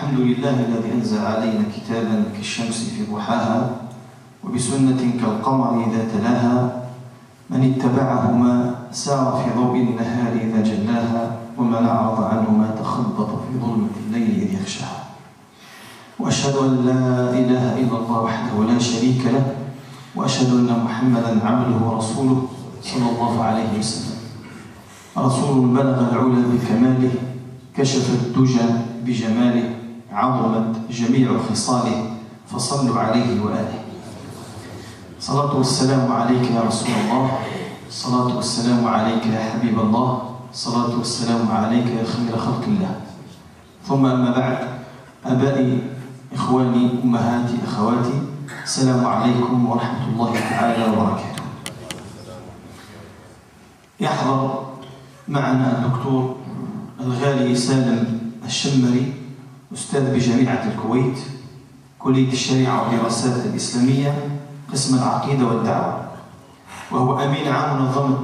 الحمد لله الذي أنزل علينا كتابا كالشمس في ضحاها وبسنة كالقمر إذا تلاها، من اتبعهما سار في ضوء النهار إذا جلاها، ومن أعرض عنهما تخبط في ظلمة الليل إذ يغشاها. وأشهد أن لا إله إلا الله وحده لا شريك له، وأشهد أن محمدا عبده ورسوله صلى الله عليه وسلم، رسول بلغ العلا بكماله، كشف الدجى بجماله، عظمت جميع خصاله، فصلوا عليه وآله. الصلاة والسلام عليك يا رسول الله، الصلاة والسلام عليك يا حبيب الله، الصلاة والسلام عليك يا خير خلق الله. ثم أما بعد، آبائي، إخواني، أمهاتي، أخواتي، السلام عليكم ورحمة الله تعالى وبركاته. يحضر معنا الدكتور الغالي سالم الشمري، أستاذ بجامعة الكويت، كلية الشريعة والدراسات الإسلامية، قسم العقيدة والدعوة، وهو أمين عام منظمة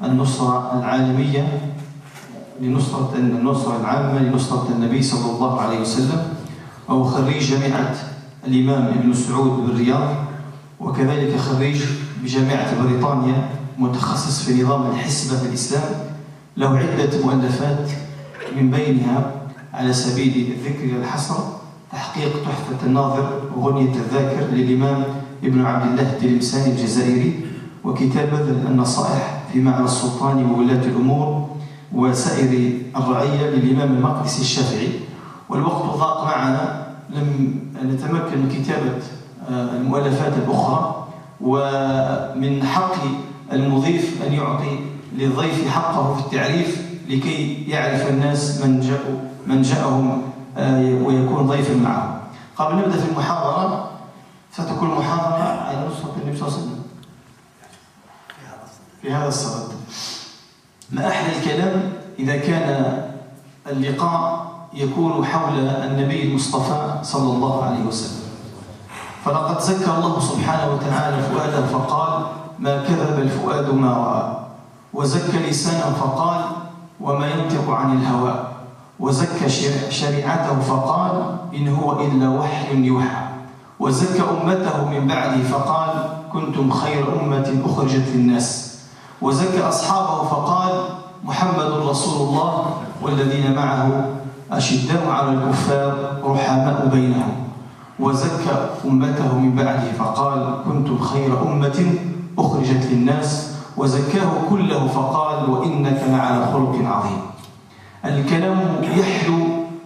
النصرة العالمية النصرة العامة لنصرة النبي صلى الله عليه وسلم، وهو خريج جامعة الإمام ابن سعود بالرياض، وكذلك خريج بجامعة بريطانيا، متخصص في نظام الحسبة في الإسلام. له عدة مؤلفات، من بينها على سبيل الذكر والحصر تحقيق تحفة الناظر وغنية الذاكر للإمام ابن عبد الله التلمساني الجزائري، وكتاب بذل النصائح في معنى السلطان وولاة الأمور وسائر الرعية للإمام المقدسي الشافعي. والوقت ضاق معنا، لم نتمكن من كتابة المؤلفات الأخرى، ومن حق المضيف أن يعطي للضيف حقه في التعريف لكي يعرف الناس من جاءهم ويكون ضيفا معهم. قبل نبدأ في المحاضرة، ستكون محاضرة على نصرة النبي صلى الله عليه وسلم في هذا الصدد. ما أحلى الكلام إذا كان اللقاء يكون حول النبي المصطفى صلى الله عليه وسلم، فلقد زكى الله سبحانه وتعالى فؤاده فقال: ما كذب الفؤاد ما رأى، وزكى لسانا فقال: وما ينطق عن الهوى، وزكى شريعته فقال: إن هو إلا وحي يوحى، وزكى أمته من بعده فقال: كنتم خير أمة أخرجت للناس، وزكى أصحابه فقال: محمد رسول الله والذين معه أشداء على الكفار رحماء بينهم، وزكى أمته من بعده فقال: كنتم خير أمة أخرجت للناس، وزكاه كله فقال: وإنك لعلى خلق عظيم. الكلام يحلو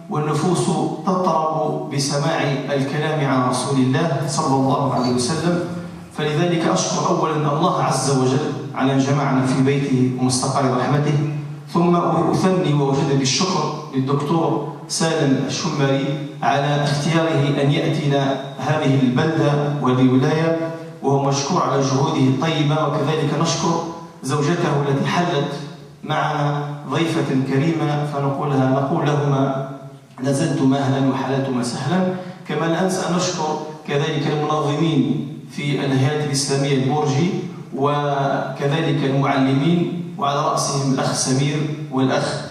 والنفوس تطرب بسماع الكلام عن رسول الله صلى الله عليه وسلم، فلذلك أشكر أولا الله عز وجل على جمعنا في بيته ومستقر رحمته، ثم أثني وأجدد الشكر للدكتور سالم الشمري على اختياره أن يأتينا هذه البلدة والولاية، وهو مشكور على جهوده الطيبة. وكذلك نشكر زوجته التي حلت معنا ضيفة كريمة، نقول لهما لازلتما أهلا وحللتما سهلا. كما لا أنسى أن نشكر كذلك المنظمين في الهيئة الإسلامية البورجي، وكذلك المعلمين، وعلى رأسهم الأخ سمير والأخ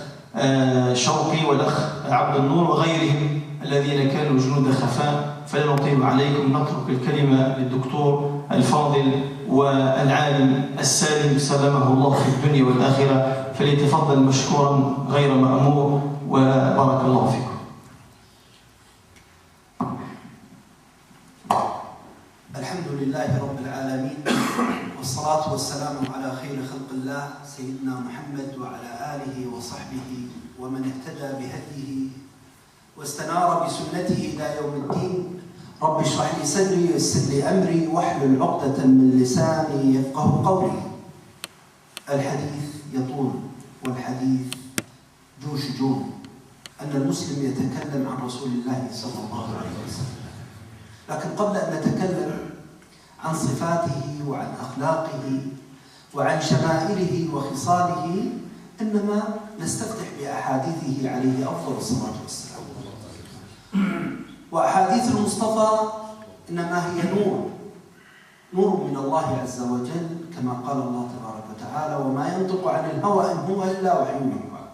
شوقي والأخ عبد النور وغيرهم الذين كانوا جنود خفاء. فلا نطيل عليكم، نترك الكلمة للدكتور الفاضل والعالم السالم سلمه الله في الدنيا والآخرة، فليتفضل مشكورا غير مأمور، وبارك الله فيكم. الحمد لله رب العالمين، والصلاة والسلام على خير خلق الله سيدنا محمد وعلى آله وصحبه ومن اهتدى بهديه واستنار بسنته إلى يوم الدين. رب اشرح لي صدري ويسر لي أمري واحلل عقدة من لساني يفقه قولي. الحديث يطول والحديث ذو شجون، أن المسلم يتكلم عن رسول الله صلى الله عليه وسلم، لكن قبل أن نتكلم عن صفاته وعن أخلاقه وعن شمائله وخصاله، إنما نستفتح بأحاديثه عليه أفضل الصلاة والسلام. وأحاديث المصطفى إنما هي نور من الله عز وجل، كما قال الله تبارك وتعالى: وما ينطق عن الهوى إن هو إلا وحي يوحى.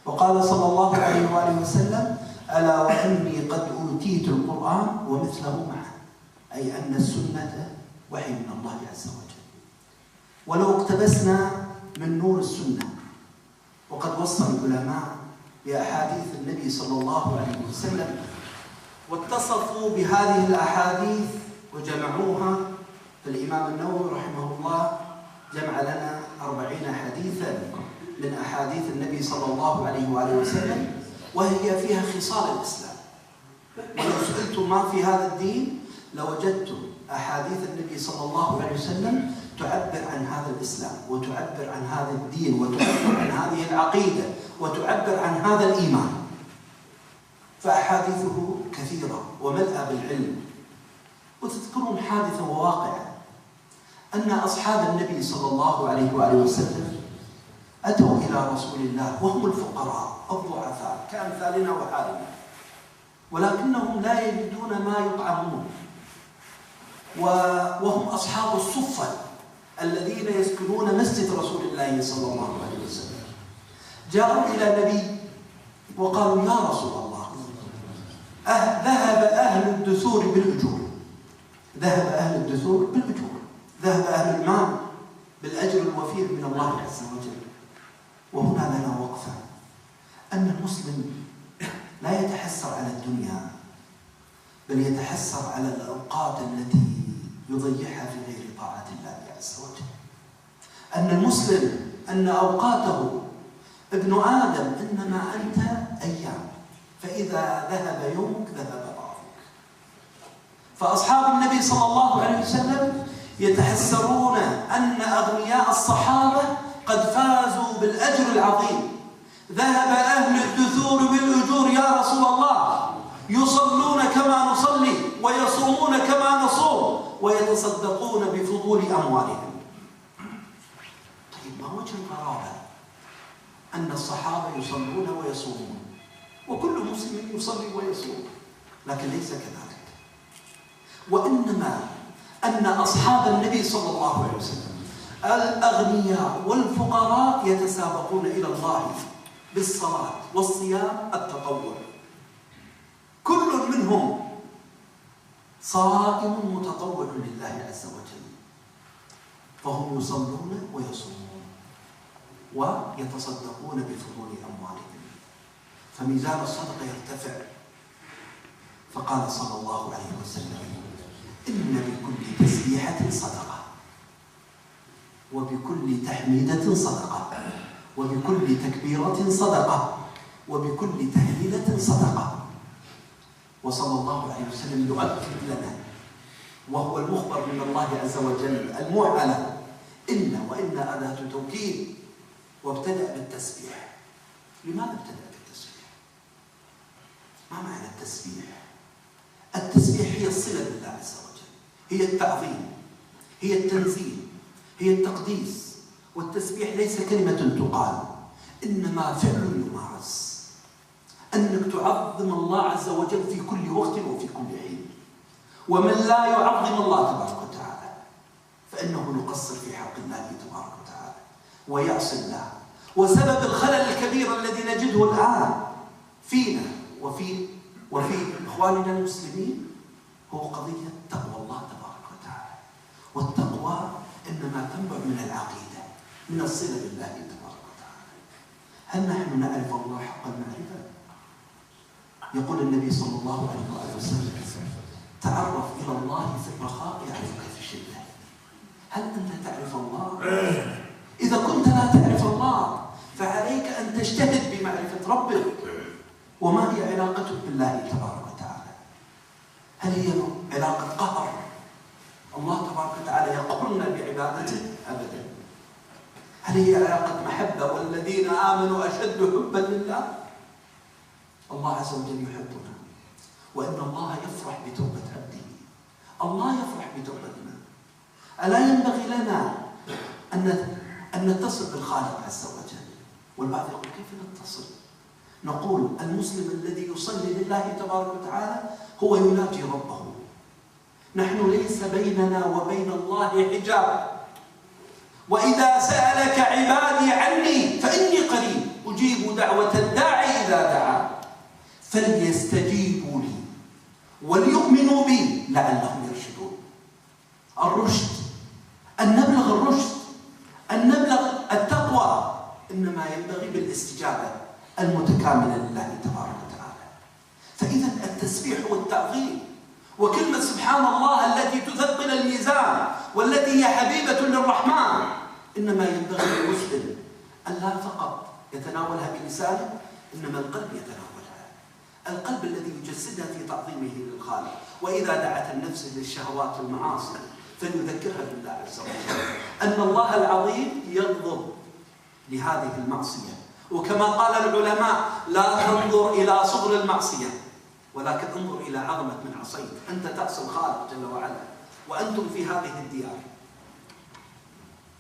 وقال صلى الله عليه وآله وسلم: ألا وإني قد أوتيت القرآن ومثله معه، أي أن السنة وحي من الله عز وجل. ولو اقتبسنا من نور السنة، وقد وصى العلماء بأحاديث النبي صلى الله عليه وسلم واتصفوا بهذه الأحاديث وجمعوها، فالإمام النووي رحمه الله جمع لنا 40 حديثا من أحاديث النبي صلى الله عليه وآله وسلم، وهي فيها خصال الإسلام. ولو سئلتم ما في هذا الدين لوجدتم أحاديث النبي صلى الله عليه وسلم تعبر عن هذا الإسلام، وتعبر عن هذا الدين، وتعبر عن هذه العقيدة، وتعبر عن هذا الإيمان. فأحاديثه كثيرة وملأى بالعلم. وتذكرون حادثة وواقعة أن أصحاب النبي صلى الله عليه وآله وسلم أتوا إلى رسول الله وهم الفقراء الضعفاء كأمثالنا وحالنا، ولكنهم لا يجدون ما يطعمون، وهم أصحاب الصفة الذين يسكنون مسجد رسول الله صلى الله عليه وسلم. جاءوا إلى النبي وقالوا: يا رسول الله، ذهب أهل الدثور بالأجور، ذهب أهل الدثور بالأجور، ذهب أهل المال بالأجر الوفير من الله عز وجل. وهنا لنا وقفة، أن المسلم لا يتحسر على الدنيا، بل يتحسر على الأوقات التي يضيعها في غير طاعة الله عز وجل. أن المسلم أن أوقاته ابن آدم إنما أنت أيام، فإذا ذهب يومك ذهب بعضك. فأصحاب النبي صلى الله عليه وسلم يتحسرون أن أغنياء الصحابة قد فازوا بالأجر العظيم. ذهب أهل الدثور بالأجور يا رسول الله، يصلون كما نصلي، ويصومون كما نصوم، ويتصدقون بفضول أموالهم. طيب، ما وجه الغرابة أن الصحابة يصلون ويصومون، وكل مسلم يصلي ويصوم؟ لكن ليس كذلك، وإنما أن أصحاب النبي صلى الله عليه وسلم الأغنياء والفقراء يتسابقون إلى الله بالصلاة والصيام التطوع. كل منهم صائم متطوع لله عز وجل، فهم يصلون ويصومون ويتصدقون بفضول أموالهم، فميزان الصدقة يرتفع. فقال صلى الله عليه وسلم: إن بكل تسبيحة صدقة، وبكل تحميدة صدقة، وبكل تكبيرة صدقة، وبكل تهليلة صدقة. وصلى الله عليه وسلم يؤكد لنا، وهو المخبر من الله عز وجل المعلى: إن وإن أداة توكيد، وابتدأ بالتسبيح. لماذا ابتدأ بالتسبيح؟ ما معنى التسبيح؟ التسبيح هي الصلة بالله عز وجل، هي التعظيم، هي التنزيل، هي التقديس. والتسبيح ليس كلمة تقال، إنما فعل يمارس، أنك تعظم الله عز وجل في كل وقت وفي كل حين. ومن لا يعظم الله تبارك وتعالى فإنه يقصر في حق الله تبارك وتعالى ويعصي الله. وسبب الخلل الكبير الذي نجده الآن فينا وفي إخواننا المسلمين هو قضية تقوى الله تبارك وتعالى. والتقوى إنما تنبع من العقيدة، من الصلة بالله تبارك وتعالى. هل نحن نعرف الله حق المعرفة؟ يقول النبي صلى الله عليه وآله وسلم: تعرف إلى الله في الرخاء يعرفك في الشدة. هل أنت تعرف الله؟ إذا كنت لا تعرف الله فعليك أن تجتهد بمعرفة ربك. وما هي علاقتك بالله تبارك وتعالى؟ هل هي علاقة قهر؟ الله تبارك وتعالى يقهرنا بعبادته؟ أبدا. هل هي علاقة محبة؟ والذين آمنوا أشد حبا لله. الله عز وجل يحبنا، وإن الله يفرح بتوبة عبده. الله يفرح بتوبتنا. ألا ينبغي لنا أن نتصل بالخالق عز وجل؟ والبعض يقول: كيف نتصل؟ نقول: المسلم الذي يصلي لله تبارك وتعالى هو يناجي ربه. نحن ليس بيننا وبين الله حجاب. وإذا سألك عبادي عني فإني قريب أجيب دعوة الداعي إذا دعا فليستجيبوا لي وليؤمنوا بي لعلهم يرشدون. الرشد، أن نبلغ الرشد، أن نبلغ التقوى، إنما ينبغي بالاستجابة المتكاملة لله تبارك وتعالى. فإذا التسبيح والتعظيم وكلمة سبحان الله التي تثقل الميزان والتي هي حبيبة للرحمن إنما ينبغي للمسلم أن لا فقط يتناولها بلسانه، إنما القلب يتناولها، القلب الذي يجسدها في تعظيمه للخالق. وإذا دعت النفس للشهوات والمعاصي فليذكرها بالله عز وجل أن الله العظيم يغضب لهذه المعصية. وكما قال العلماء: لا تنظر إلى صغر المعصية ولكن انظر إلى عظمة من عصيت. أنت تعصي الخالق جل وعلا وأنتم في هذه الديار،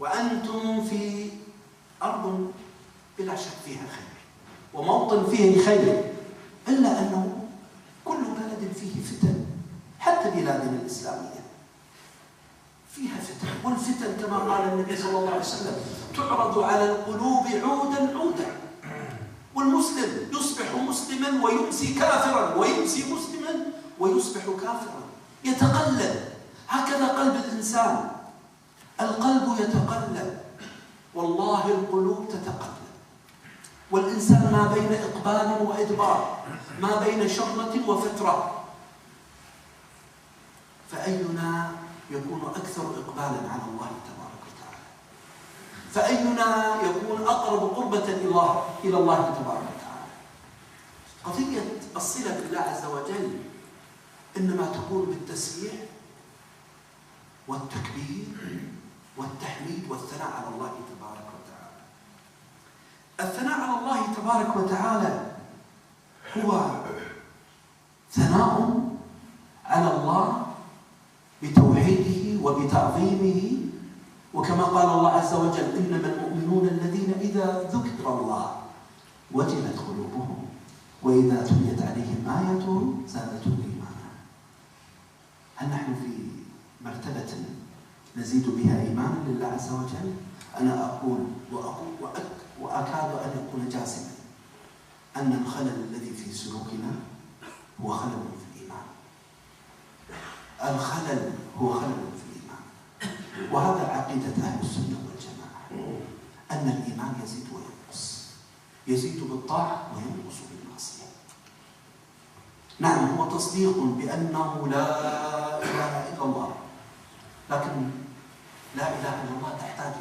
وأنتم في أرض بلا شك فيها خير وموطن فيه خير، إلا أنه كل بلد فيه فتن، حتى بلادنا الإسلامية فيها فتن. والفتن كما قال النبي صلى الله عليه وسلم تعرض على القلوب عودا عودا، والمسلم يصبح مسلما ويمسي كافرا، ويمسي مسلما ويصبح كافرا، يتقلب. هكذا قلب الإنسان، القلب يتقلب، والله القلوب تتقلب. والإنسان ما بين إقبال وإدبار، ما بين شرة وفترة، فأينا يكون أكثر إقبالا على الله تبارك وتعالى؟ فأينا يكون أقرب قربة إلى الله تبارك وتعالى؟ قضية الصلة بالله عز وجل إنما تكون بالتسبيح والتكبير والتحميد والثناء على الله تبارك وتعالى. الثناء على الله تبارك وتعالى هو ثناء على الله بتوحيده وبتعظيمه، وكما قال الله عز وجل: إنما المؤمنون الذين إذا ذكر الله وجلت قلوبهم وإذا تليت عليهم آياته زادتهم إيمانا. هل نحن في مرتبة نزيد بها إيمانا لله عز وجل؟ أنا أقول وأكاد أن أكون جازما أن الخلل الذي في سلوكنا هو خلل في الإيمان. الخلل هو خلل في الإيمان، وهذا عقيدة أهل السنة والجماعة، أن الإيمان يزيد وينقص، يزيد بالطاعة وينقص بالمعصية. نعم، هو تصديق بأنه لا إله إلا الله، لكن لا إله إلا الله تحتاج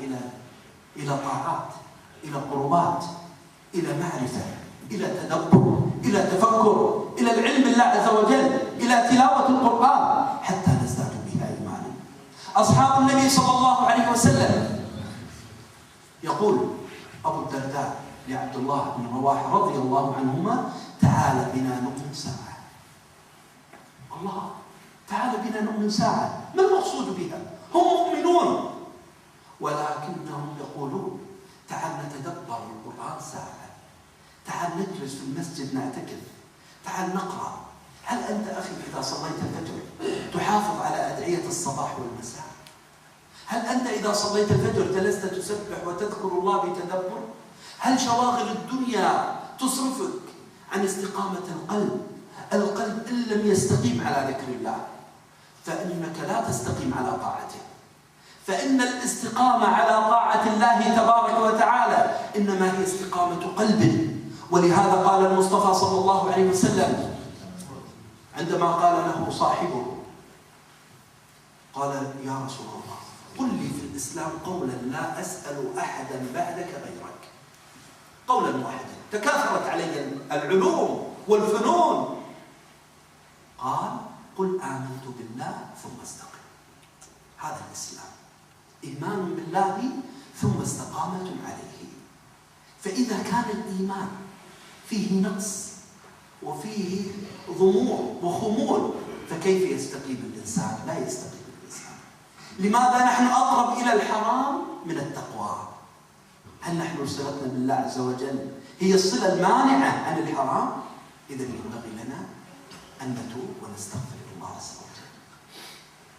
إلى طاعات، إلى قربات، إلى معرفة، إلى تدبر، إلى تفكر، إلى العلم بالله عز وجل، إلى تلاوة القرآن حتى نزداد بها إيمانا. أصحاب النبي صلى الله عليه وسلم، يقول أبو الدرداء لعبد الله بن رواحة رضي الله عنهما: تعال بنا نؤمن ساعة. الله، تعال بنا نؤمن ساعة، ما المقصود بها؟ هم مؤمنون ولكنهم يقولون: تعال نتدبر القرآن ساعة، تعال نجلس في المسجد نعتكف، تعال نقرأ. هل أنت أخي إذا صليت الفجر تحافظ على أدعية الصباح والمساء؟ هل أنت إذا صليت الفجر جلست تسبح وتذكر الله بتدبر؟ هل شواغل الدنيا تصرفك عن استقامة القلب؟ القلب إن لم يستقيم على ذكر الله فإنك لا تستقيم على طاعته، فإن الاستقامة على طاعة الله تبارك وتعالى إنما هي استقامة قلب. ولهذا قال المصطفى صلى الله عليه وسلم عندما قال له صاحبه، قال: يا رسول الله، قل لي في الإسلام قولا لا أسأل أحدا بعدك غيرك. قولا واحدا، تكاثرت علي العلوم والفنون. قال: قل آمنت بالله ثم استقم. هذا الإسلام، إيمان بالله ثم استقامة عليه. فإذا كان الإيمان فيه نقص وفيه ضمور وخمول فكيف يستقيم الإنسان؟ لا يستقيم الإنسان. لماذا نحن أقرب إلى الحرام من التقوى؟ هل نحن صلتنا بالله عز وجل هي الصلة المانعة عن الحرام؟ إذا ينبغي لنا أن نتوب ونستغفر الله عز وجل.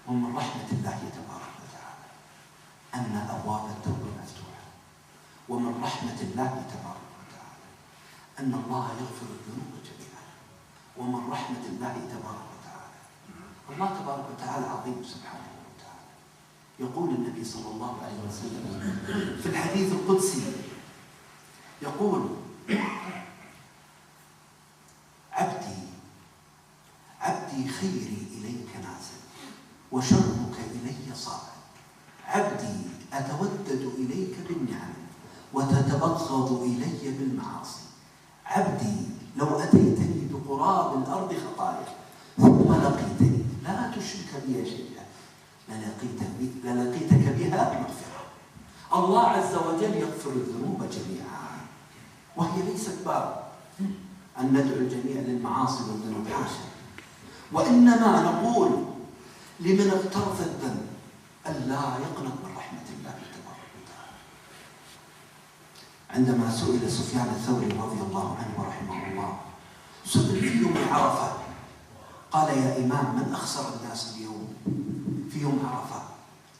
ومن رحمة الله تبارك وتعالى أن أبواب التوبة مفتوحة، ومن رحمة الله تبارك وتعالى أن الله يغفر الذنوب جميعا، ومن رحمة الله تبارك وتعالى. الله تبارك وتعالى عظيم سبحانه وتعالى. يقول النبي صلى الله عليه وسلم في الحديث القدسي، يقول: عبدي خيري إليك نازل وشرك إلي صاعد، عبدي أتودد إليك بالنعم وتتبغض إلي بالمعاصي، عبدي لو أتيتني بقراب الأرض خطايا ثم لقيتني لا تشرك بي شيئا للقيتك بها مغفرة. الله عز وجل يغفر الذنوب جميعا، وهي ليست باب أن ندعو الجميع للمعاصي والذنوب، حاشا، وإنما نقول لمن اقترف الذنب ألا يقنط من رحمة الله تبارك وتعالى. عندما سئل سفيان الثوري رضي الله عنه ورحمه الله، سئل في يوم عرفة، قال: يا إمام، من أخسر الناس اليوم في يوم عرفة؟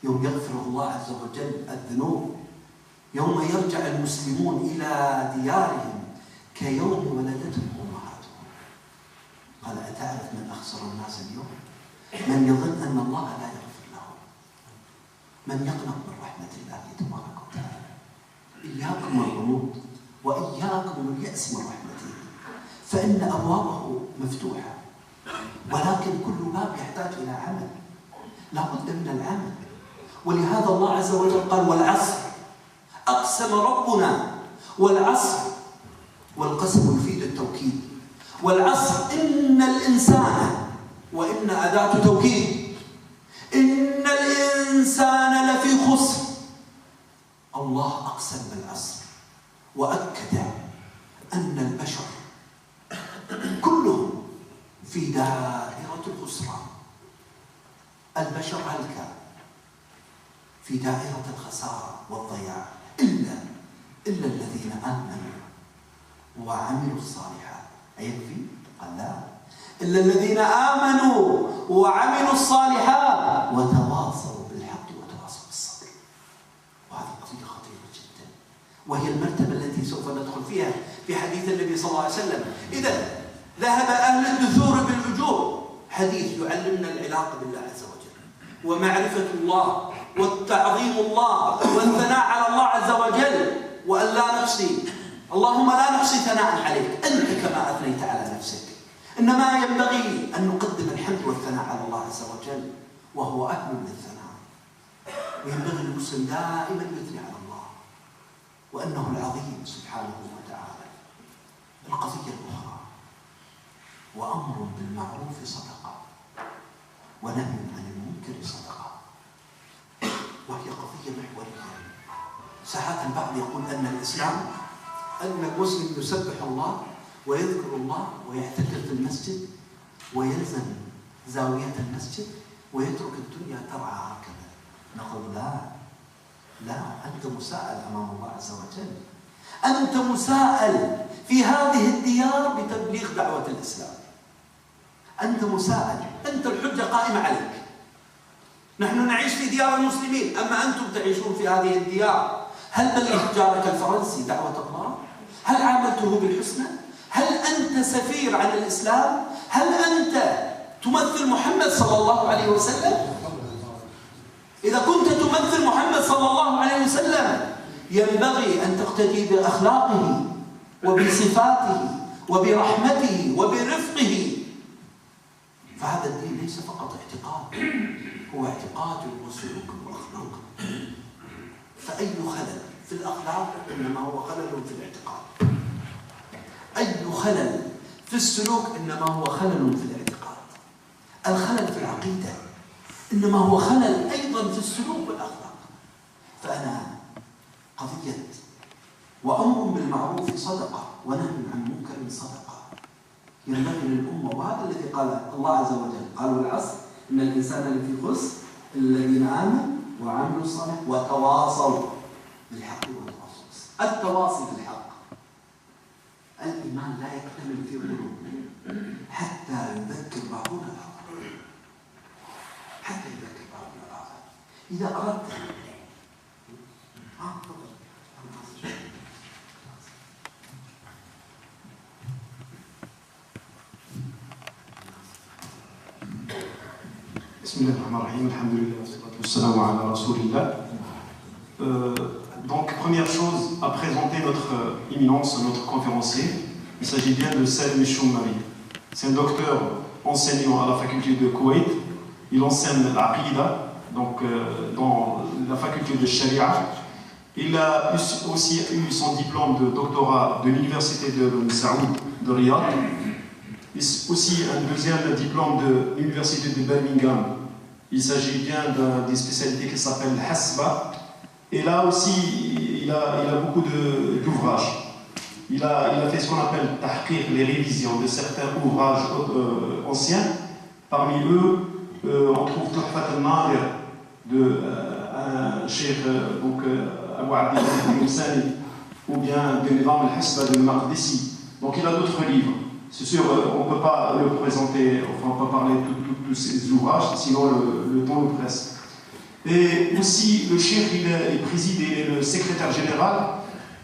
يوم يغفر الله عز وجل الذنوب، يوم يرجع المسلمون إلى ديارهم كيوم ولدتهم أمهاتهم. قال: أتعرف من أخسر الناس اليوم؟ من يظن أن الله لا يغفر له، من يقنط من رحمة الله تبارك وتعالى. إياكم الغموض وإياكم اليأس من رحمته، فإن أبوابه مفتوحة، ولكن كل باب يحتاج إلى عمل، لا بد من العمل. ولهذا الله عز وجل قال: والعصر، أقسم ربنا والعصر، والقسم يفيد التوكيد، والعصر إن الإنسان، وإن أداة توكيد، إن الإنسان لفي خسر. الله أقسم بالعصر وأكد أن البشر كلهم في دائرة الخسران. البشر هلكا في دائرة الخسارة والضياع، إلا الذين آمنوا وعملوا الصالحات. أيكفي؟ قال لا، إلا الذين آمنوا وعملوا الصالحات وتواصوا بالحق وتواصوا بالصبر. وهذه قضية خطيرة جدا، وهي المرتبة التي سوف ندخل فيها في حديث النبي صلى الله عليه وسلم. إذا ذهب أهل الدثور بالأجور، حديث يعلمنا العلاقة بالله عز وجل ومعرفة الله والتعظيم الله والثناء على الله عز وجل، وأن لا نحصي، اللهم لا نحصي ثناء عليك أنت كما أثنيت على نفسك. إنما ينبغي أن نقدم الحمد والثناء على الله عز وجل، وهو أهل للثناء. وينبغي المسلم دائما يثني على الله وأنه العظيم سبحانه وتعالى. القضية الأخرى: وأمر بالمعروف صدقة ونهي عن المنكر صدقة، وهي قضية محورية. ساعات البعض يقول أن الإسلام، أن المسلم يسبح الله ويذكر الله ويعتكف في المسجد ويلزم زاوية المسجد ويترك الدنيا ترعى هكذا. نقول لا، أنت مساءل أمام الله عز وجل، أنت مساءل في هذه الديار بتبليغ دعوة الإسلام، أنت مساءل، أنت الحجة قائمة عليك. نحن نعيش في ديار المسلمين، أما أنتم تعيشون في هذه الديار. هل بلغت جارك الفرنسي دعوة الله؟ هل عاملته بالحسنى؟ هل أنت سفير عن الإسلام؟ هل أنت تمثل محمد صلى الله عليه وسلم؟ إذا كنت تمثل محمد صلى الله عليه وسلم ينبغي أن تقتدي بأخلاقه وبصفاته وبرحمته وبرفقه. فهذا الدين ليس فقط اعتقاد، هو اعتقاد وسلوك وأخلاق. فأي خلل في الأخلاق إنما هو خلل في الاعتقاد، أي خلل في السلوك إنما هو خلل في الاعتقاد، الخلل في العقيدة إنما هو خلل أيضا في السلوك والأخلاق. فأنا قضية وأمر بالمعروف صدقة ونهي عن منكر صدقة ينبغي للأمة. وهذا الذي قال الله عز وجل، قال: والعصر إن الإنسان لفي خسر الذين آمنوا وعملوا الصالحات وتواصوا بالحق وتواصوا بالصبر. التواصي بالحق. الإيمان لا يكتمل في قلوبنا حتى يذكر بعضنا الآخر، حتى يذكر بعضنا الآخر. إذا أردت Bismillahirrahmanirrahim, alhamdulillah, wassalamu ala rasulillah. Donc, première chose à présenter notre éminence, notre conférencier. Il s'agit bien de Salim Choumari. C'est un docteur enseignant à la faculté de Koweït. Il enseigne l'Aqida, donc dans la faculté de Sharia. Il a aussi eu son diplôme de doctorat de l'université de Saoud de Riyad. Aussi un deuxième diplôme de l'université de Birmingham. Il s'agit bien d'une spécialité qui s'appelle Hasba. Et là aussi, il a beaucoup d'ouvrages. Il a fait ce qu'on appelle tahqiq, les révisions de certains ouvrages anciens. Parmi eux, on trouve Tuhfat al-Nadir de un cheikh, donc Abu Abdillah al-Moussani, ou bien de Nizam al-Hasba de Maqdisi. Donc il a d'autres livres. C'est sûr, on ne peut pas le présenter, enfin, on ne peut pas parler de tous ces ouvrages, sinon le temps nous presse. Et aussi, le cheikh, il préside, il est le secrétaire général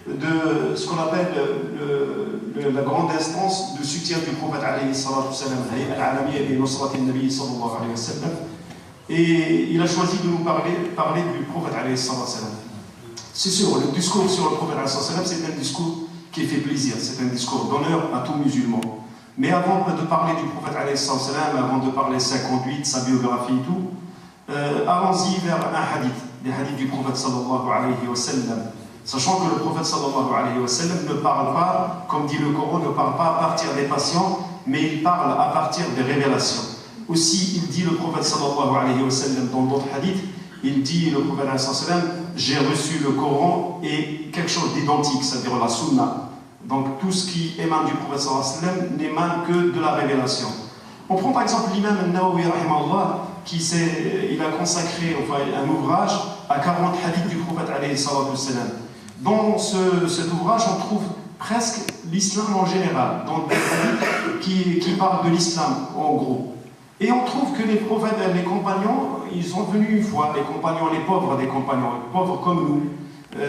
de ce qu'on appelle la grande instance de soutien du prophète alayhi salatu wassalam, al-Alamiyya bi Nusrat al-Nabi sallallahu alayhi wa sallam. Et il a choisi de nous parler du prophète alayhi salatu wassalam. C'est sûr, le discours sur le prophète alayhi salatu wassalam, c'est un discours qui fait plaisir, c'est un discours d'honneur à tout musulman. Mais avant de parler du prophète alayhi salatu wassalam, avant de parler de sa conduite, sa biographie et tout, allons-y vers un hadith, les hadiths du prophète sallallahu alayhi wa sallam. Sachant que le prophète sallallahu alayhi wa sallam ne parle pas, comme dit le Coran, ne parle pas à partir des patients, mais il parle à partir des révélations. Aussi, il dit le prophète sallallahu alayhi wa sallam dans d'autres hadiths, il dit le prophète alayhi wa sallam, j'ai reçu le Coran et quelque chose d'identique, c'est-à-dire la sunna. Donc tout ce qui émane du prophète sallallahu alayhi wa sallam n'émane que de la révélation. On prend par exemple l'imam al-Nawawi rahimahullah, il a consacré un ouvrage à 40 hadiths du prophète alayhi salatu wassalam. Dans cet ouvrage, on trouve presque l'islam en général, donc des hadiths qui parlent de l'islam en gros. Et on trouve que les prophètes, les compagnons, ils sont venus une fois, les compagnons, les pauvres des compagnons, les pauvres comme nous,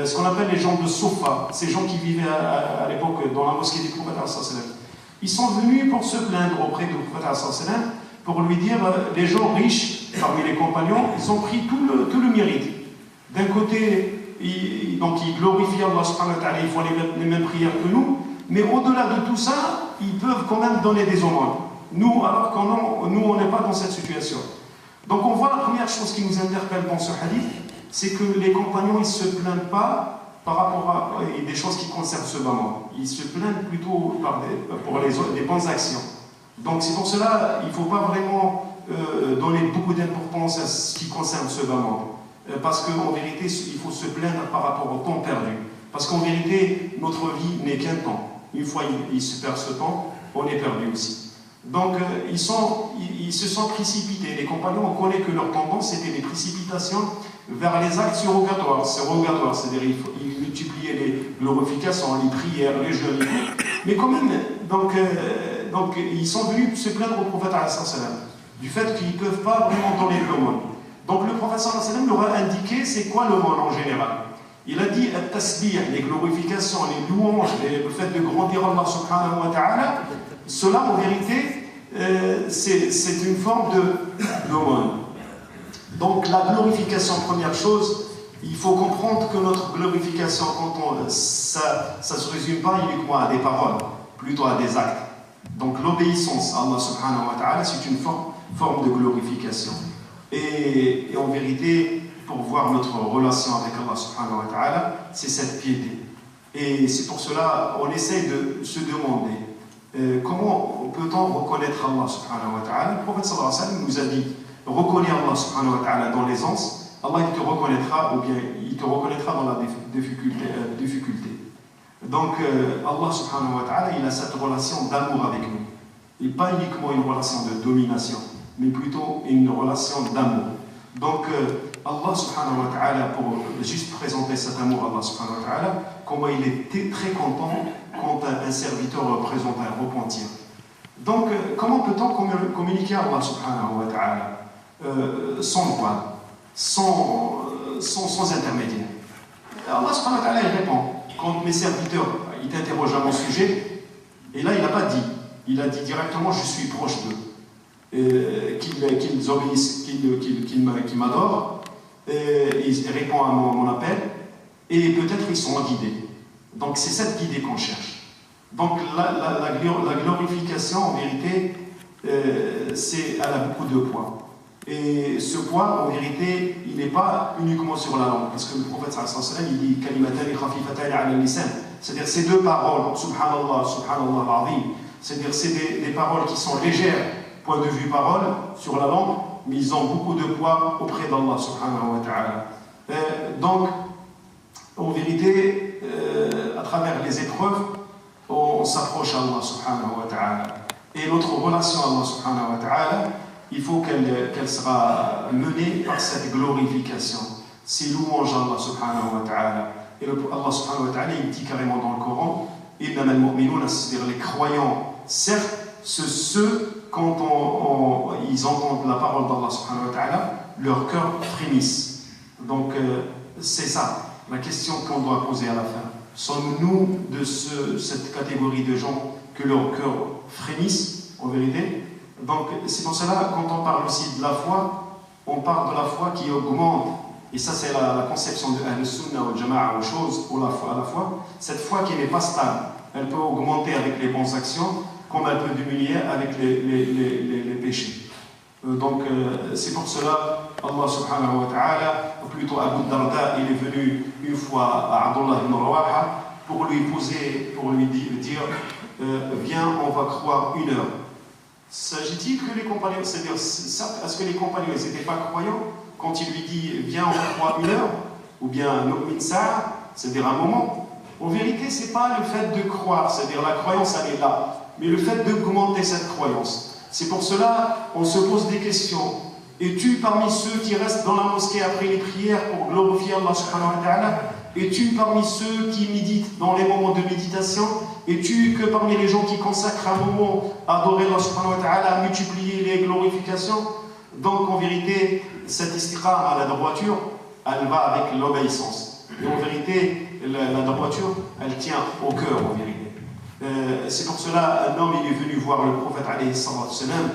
ce qu'on appelle les gens de Sofa, ces gens qui vivaient à l'époque dans la mosquée du prophète alayhi salatu wassalam. Ils sont venus pour se plaindre auprès du prophète alayhi salatu wassalam, pour lui dire, les gens riches parmi les compagnons, ils ont pris tout le mérite. D'un côté, ils glorifient Allah subhanahu wa ta'ala, ils font les mêmes prières que nous, mais au-delà de tout ça, ils peuvent quand même donner des aumônes. Nous, alors que nous, on n'est pas dans cette situation. Donc on voit la première chose qui nous interpelle dans ce hadith, c'est que les compagnons, ils ne se plaignent pas par rapport à des choses qui concernent ce moment. Ils se plaignent plutôt pour les bonnes actions. Donc c'est pour cela qu'il ne faut pas vraiment donner beaucoup d'importance à ce qui concerne ce moment. Parce qu'en vérité, il faut se plaindre par rapport au temps perdu. Parce qu'en vérité, notre vie n'est qu'un temps. Une fois il se perd ce temps, on est perdu aussi. Donc ils se sont précipités. Les compagnons, on connaît que leur tendance, c'était les précipitations vers les actes surrogatoires. C'est-à-dire ils multipliaient les glorifications, les prières, les jeûnes. Mais quand même, donc ils sont venus se plaindre au prophète alayhi salam du fait qu'ils ne peuvent pas vraiment donner l'aumône. Donc le prophète alayhi salam leur a indiqué c'est quoi l'aumône en général. Il a dit at-tasbih, les glorifications, les louanges, le fait de grandir Allah subhanahu wa ta'ala, cela en vérité c'est une forme d'aumône. Donc la glorification, première chose, il faut comprendre que notre glorification, ça ne se résume pas uniquement à des paroles, plutôt à des actes. Donc l'obéissance à Allah subhanahu wa ta'ala, c'est une forme de glorification. Et en vérité, pour voir notre relation avec Allah subhanahu wa ta'ala, c'est cette piété. Et c'est pour cela qu'on essaye de se demander comment peut-on reconnaître Allah subhanahu wa ta'ala. Le prophète sallallahu alayhi wa sallam nous a dit, reconnais Allah subhanahu wa ta'ala dans l'aisance, Allah il te reconnaîtra, ou bien il te reconnaîtra dans la difficulté. Donc Allah subhanahu wa ta'ala, il a cette relation d'amour avec nous. Et pas uniquement une relation de domination, mais plutôt une relation d'amour. Donc Allah subhanahu wa ta'ala, pour juste présenter cet amour à Allah subhanahu wa ta'ala, comment il était très content quand un serviteur présente un repentir. Donc comment peut-on communiquer à Allah subhanahu wa ta'ala sans voile, sans intermédiaire? Allah subhanahu wa ta'ala il répond. Quand mes serviteurs ils t'interrogent à mon sujet, et là il n'a pas dit, il a dit directement je suis proche d'eux. qu'ils obéissent, qu'ils m'adorent, ils répondent à mon appel, et peut-être ils sont guidés. Donc c'est cette guidée qu'on cherche. Donc la glorification, en vérité, elle a beaucoup de poids. Et ce poids, en vérité, il n'est pas uniquement sur la langue. Parce que le prophète sallallahu alayhi wa sallam, il dit kalimatani khafifatani ala lisan. C'est-à-dire ces deux paroles, subhanallah, subhanallah al-azim. C'est-à-dire c'est des paroles qui sont légères, point de vue parole, sur la langue, mais ils ont beaucoup de poids auprès d'Allah subhanahu wa ta'ala. Donc, en vérité, à travers les épreuves, on s'approche à Allah subhanahu wa ta'ala. Et notre relation à Allah subhanahu wa ta'ala, il faut qu'elle sera menée par cette glorification. C'est louange à Allah subhanahu wa ta'ala. Et Allah subhanahu wa ta'ala, il dit carrément dans le Coran, c'est-à-dire les croyants, certes, ceux, quand ils entendent la parole d'Allah subhanahu wa ta'ala, leur cœur frémisse. Donc, c'est ça, la question qu'on doit poser à la fin. Sommes-nous de cette catégorie de gens que leur cœur frémisse, en vérité? Donc, c'est pour cela, quand on parle aussi de la foi, on parle de la foi qui augmente. Et ça, c'est la conception de Ahl-Sunnah ou Jama'a, aux choses, à la foi. Cette foi qui n'est pas stable, elle peut augmenter avec les bonnes actions, comme elle peut diminuer avec les péchés. Donc, c'est pour cela, Allah subhanahu wa ta'ala, ou plutôt Abu Darda, il est venu une fois à Abdullah ibn Rawaha pour lui dire viens, on va croire une heure. S'agit-il que les compagnons, c'est-à-dire, est-ce que les compagnons n'étaient pas croyants quand il lui dit viens, on croit une heure, ou bien nu'min sa'a, c'est-à-dire un moment? En vérité, ce n'est pas le fait de croire, c'est-à-dire la croyance, elle est là, mais le fait d'augmenter cette croyance. C'est pour cela on se pose des questions. Es-tu parmi ceux qui restent dans la mosquée après les prières pour glorifier Allah subhanahu wa ta'ala? Es-tu parmi ceux qui méditent dans les moments de méditation? Es-tu que parmi les gens qui consacrent un moment à adorer Allah subhanahu wa ta'ala, à multiplier les glorifications? Donc en vérité, cette istiqama, la droiture, elle va avec l'obéissance. Et en vérité, la droiture, elle tient au cœur en vérité. C'est pour cela un homme il est venu voir le prophète alayhi sallam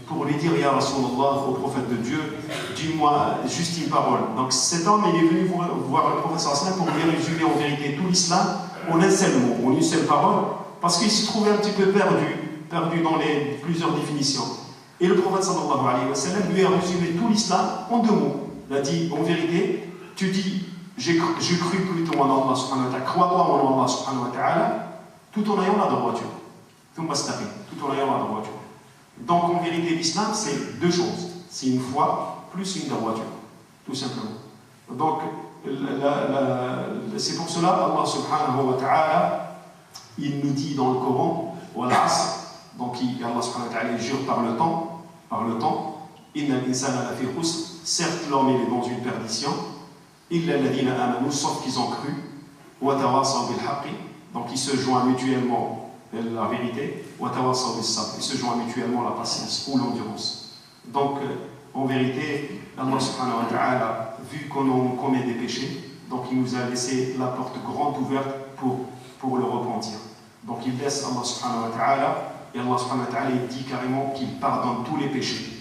pour lui dire Ya Rasulallah, au prophète de Dieu, dis-moi juste une parole. Donc cet homme il est venu voir le prophète sallam pour lui résumer en vérité tout l'islam en un seul mot, en une seule parole, parce qu'il se trouvait un petit peu perdu dans les plusieurs définitions. Et le prophète sallallahu alayhi wa sallam lui a résumé tout l'islam en deux mots. Il a dit en vérité, tu dis j'ai cru plutôt en Allah subhanahu wa ta'ala, crois-toi en Allah subhanahu wa ta'ala, tout en ayant la droiture. Tout en ayant la droiture. Donc en vérité, l'islam, c'est deux choses. C'est une foi plus une droiture. Tout simplement. Donc, c'est pour cela Allah subhanahu wa ta'ala, il nous dit dans le Coran, donc Allah subhanahu wa ta'ala il jure par le temps, Inna al-insana lafi khusr, certes l'homme il est dans une perdition, illa alladhina amanu, sauf qu'ils ont cru, wa tawasaw bil haqqi, donc ils se joignent mutuellement la vérité, ils se joignent mutuellement la patience ou l'endurance. Donc en vérité, Allah subhanahu wa ta'ala, vu qu'on commet des péchés, donc il nous a laissé la porte grande ouverte pour le repentir. Donc il laisse Allah subhanahu wa ta'ala, et Allah subhanahu wa ta'ala il dit carrément qu'il pardonne tous les péchés.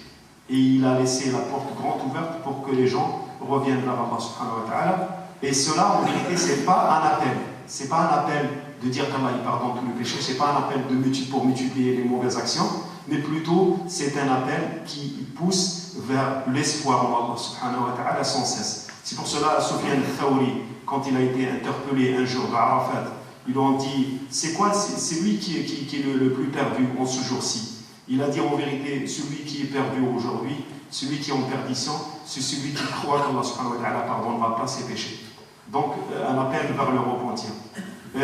Et il a laissé la porte grande ouverte pour que les gens reviennent vers Allah subhanahu wa ta'ala. Et cela en vérité, c'est pas un appel. C'est pas un appel de dire qu'Allah il pardonne tous les péchés, c'est pas un appel pour multiplier les mauvaises actions, mais plutôt c'est un appel qui pousse vers l'espoir en Allah subhanahu wa ta'ala sans cesse. C'est pour cela Sufyan al-Thawri, quand il a été interpellé un jour à Arafat, ils lui ont dit c'est lui qui est le plus perdu en ce jour-ci. Il a dit en vérité, celui qui est perdu aujourd'hui, celui qui est en perdition, c'est celui qui croit qu'Allah subhanahu wa ta'ala pardonnera pas ses péchés. Donc un appel vers le repentir. Le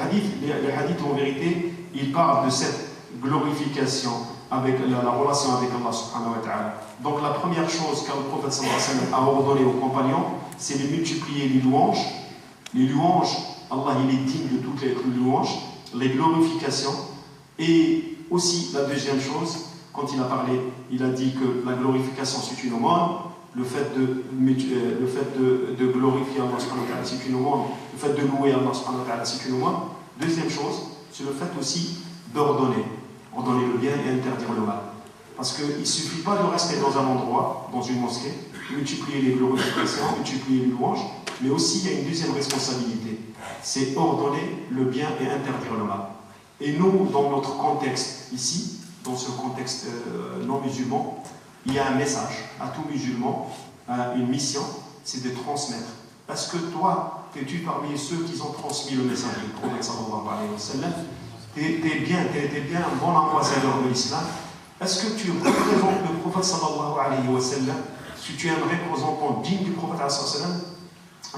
hadith en vérité, il parle de cette glorification avec la relation avec Allah subhanahu wa ta'ala. Donc la première chose que le prophète sallallahu alayhi wa sallam a ordonné aux compagnons, c'est de multiplier les louanges. Les louanges, Allah il est digne de toutes les louanges, les glorifications. Et aussi la deuxième chose, quand il a parlé, il a dit que la glorification c'est une aumône. Le fait de glorifier Allah subhanahu wa ta'ala, c'est une aumône. Le fait de louer Allah subhanahu wa ta'ala, c'est une aumône. Deuxième chose, c'est le fait aussi d'ordonner. ordonner le bien et interdire le mal. Parce qu'il ne suffit pas de rester dans un endroit, dans une mosquée, multiplier les glorifications, multiplier les louanges, mais aussi il y a une deuxième responsabilité, c'est ordonner le bien et interdire le mal. Et nous, dans notre contexte ici, dans ce contexte non musulman, il y a un message à tout musulman, une mission, c'est de transmettre. Est-ce que toi, es-tu parmi ceux qui ont transmis le message du prophète sallallahu alayhi wa sallam? T'es bien un bon ambassadeur de l'islam. Est-ce que tu représentes le prophète sallallahu alayhi wa sallam? Si tu es un représentant digne du prophète sallallahu alayhi wa sallam,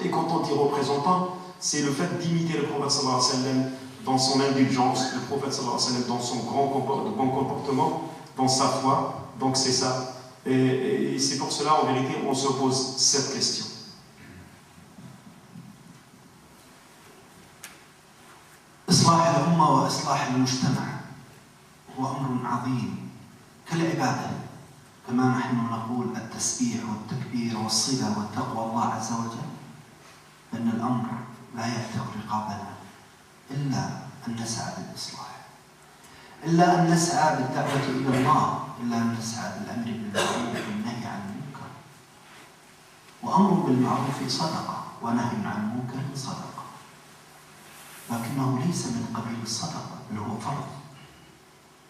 et quand on dit représentant, c'est le fait d'imiter le prophète sallallahu alayhi wa sallam dans son indulgence, le prophète sallallahu alayhi wa sallam dans son bon comportement, dans sa foi. Donc c'est ça. Et c'est pour cela, en vérité, on se pose cette question. إصلاح الأمة وإصلاح المجتمع هو أمر عظيم كالعبادة، كما نحن نقول التسبيح والتكبير والصلة والتقوى الله عز وجل، فإن الأمر لا يفتح رقابنا إلا أن نسعى بالإصلاح، إلا أن نسعى بالدعوة إلى الله، إلا أن نسعى بالأمر بالمعروف والنهي عن المنكر. وأمر بالمعروف صدقة ونهي عن المنكر صدقة، لكنه ليس من قبيل الصدقة بل هو فرض،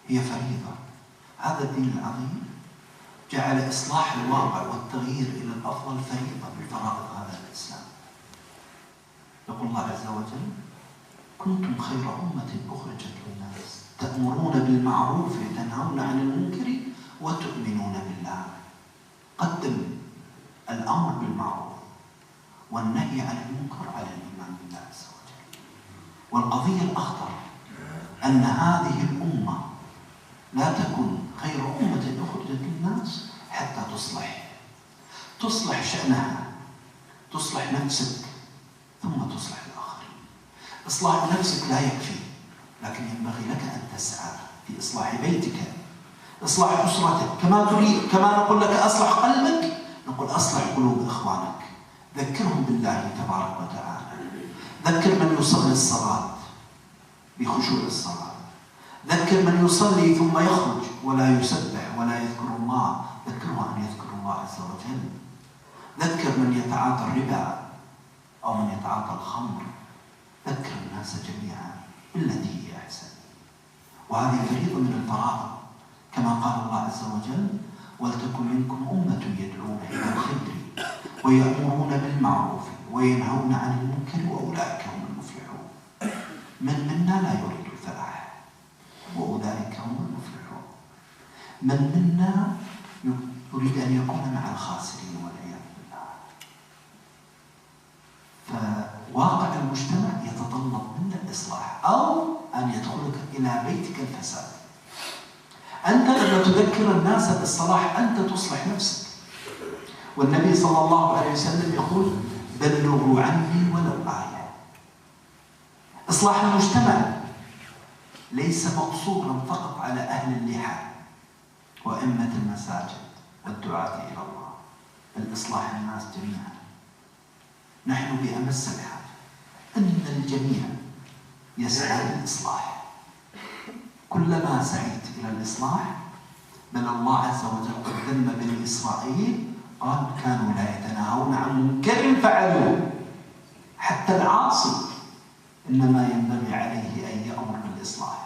هي فريضة. هذا الدين العظيم جعل إصلاح الواقع والتغيير إلى الأفضل فريضة من فرائض هذا الإسلام. يقول الله عز وجل: كنتم خير أمة أخرجت للناس تأمرون بالمعروف وتنهون عن المنكر وتؤمنون بالله. قدم الأمر بالمعروف والنهي عن المنكر على الإيمان بالله عز وجل. والقضية الأخطر أن هذه الأمة لا تكون خير أمة أخرجت للناس حتى تصلح شأنها، تصلح نفسك ثم تصلح الآخرين. إصلاح نفسك لا يكفي، لكن ينبغي لك أن تسعى في إصلاح بيتك، إصلاح أسرتك. كما نقول لك أصلح قلبك، نقول أصلح قلوب إخوانك، ذكرهم بالله تبارك وتعالى، ذكر من يصلي الصلاة بخشوع الصلاة، ذكر من يصلي ثم يخرج ولا يسبح ولا يذكر الله، ذكره أن يذكر الله عز وجل. ذكر من يتعاطى الربا أو من يتعاطى الخمر، ذكر الناس جميعا بالتي هي أحسن. وهذه فريضة من الفرائض، كما قال الله عز وجل: ولتكن منكم أمة يدعون إلى الخير ويأمرون بالمعروف وينهون عن المنكر وأولئك هم المفلحون. من منا لا يريد الفلاح وأولئك هم المفلحون. من منا يريد أن يكون مع الخاسرين والعياذ بالله. فواقع المجتمع يتطلب منا الإصلاح أو أن يدخلك إلى بيتك الفساد. أنت لما تذكر الناس بالصلاح أنت تصلح نفسك. والنبي صلى الله عليه وسلم يقول: بلغوا عني ولو آية. إصلاح المجتمع ليس مقصورا فقط على أهل اللحى وأئمة المساجد والدعاة إلى الله، بل إصلاح الناس جميعا. نحن بأمس الحاجة أن الجميع يسعى للإصلاح. كلما سعيت إلى الإصلاح، بل الله عز وجل قد ذم بني إسرائيل، قال: كانوا لا يتناهون عن منكر فعلوه. حتى العاصي إنما ينبغي عليه أن يأمر بالإصلاح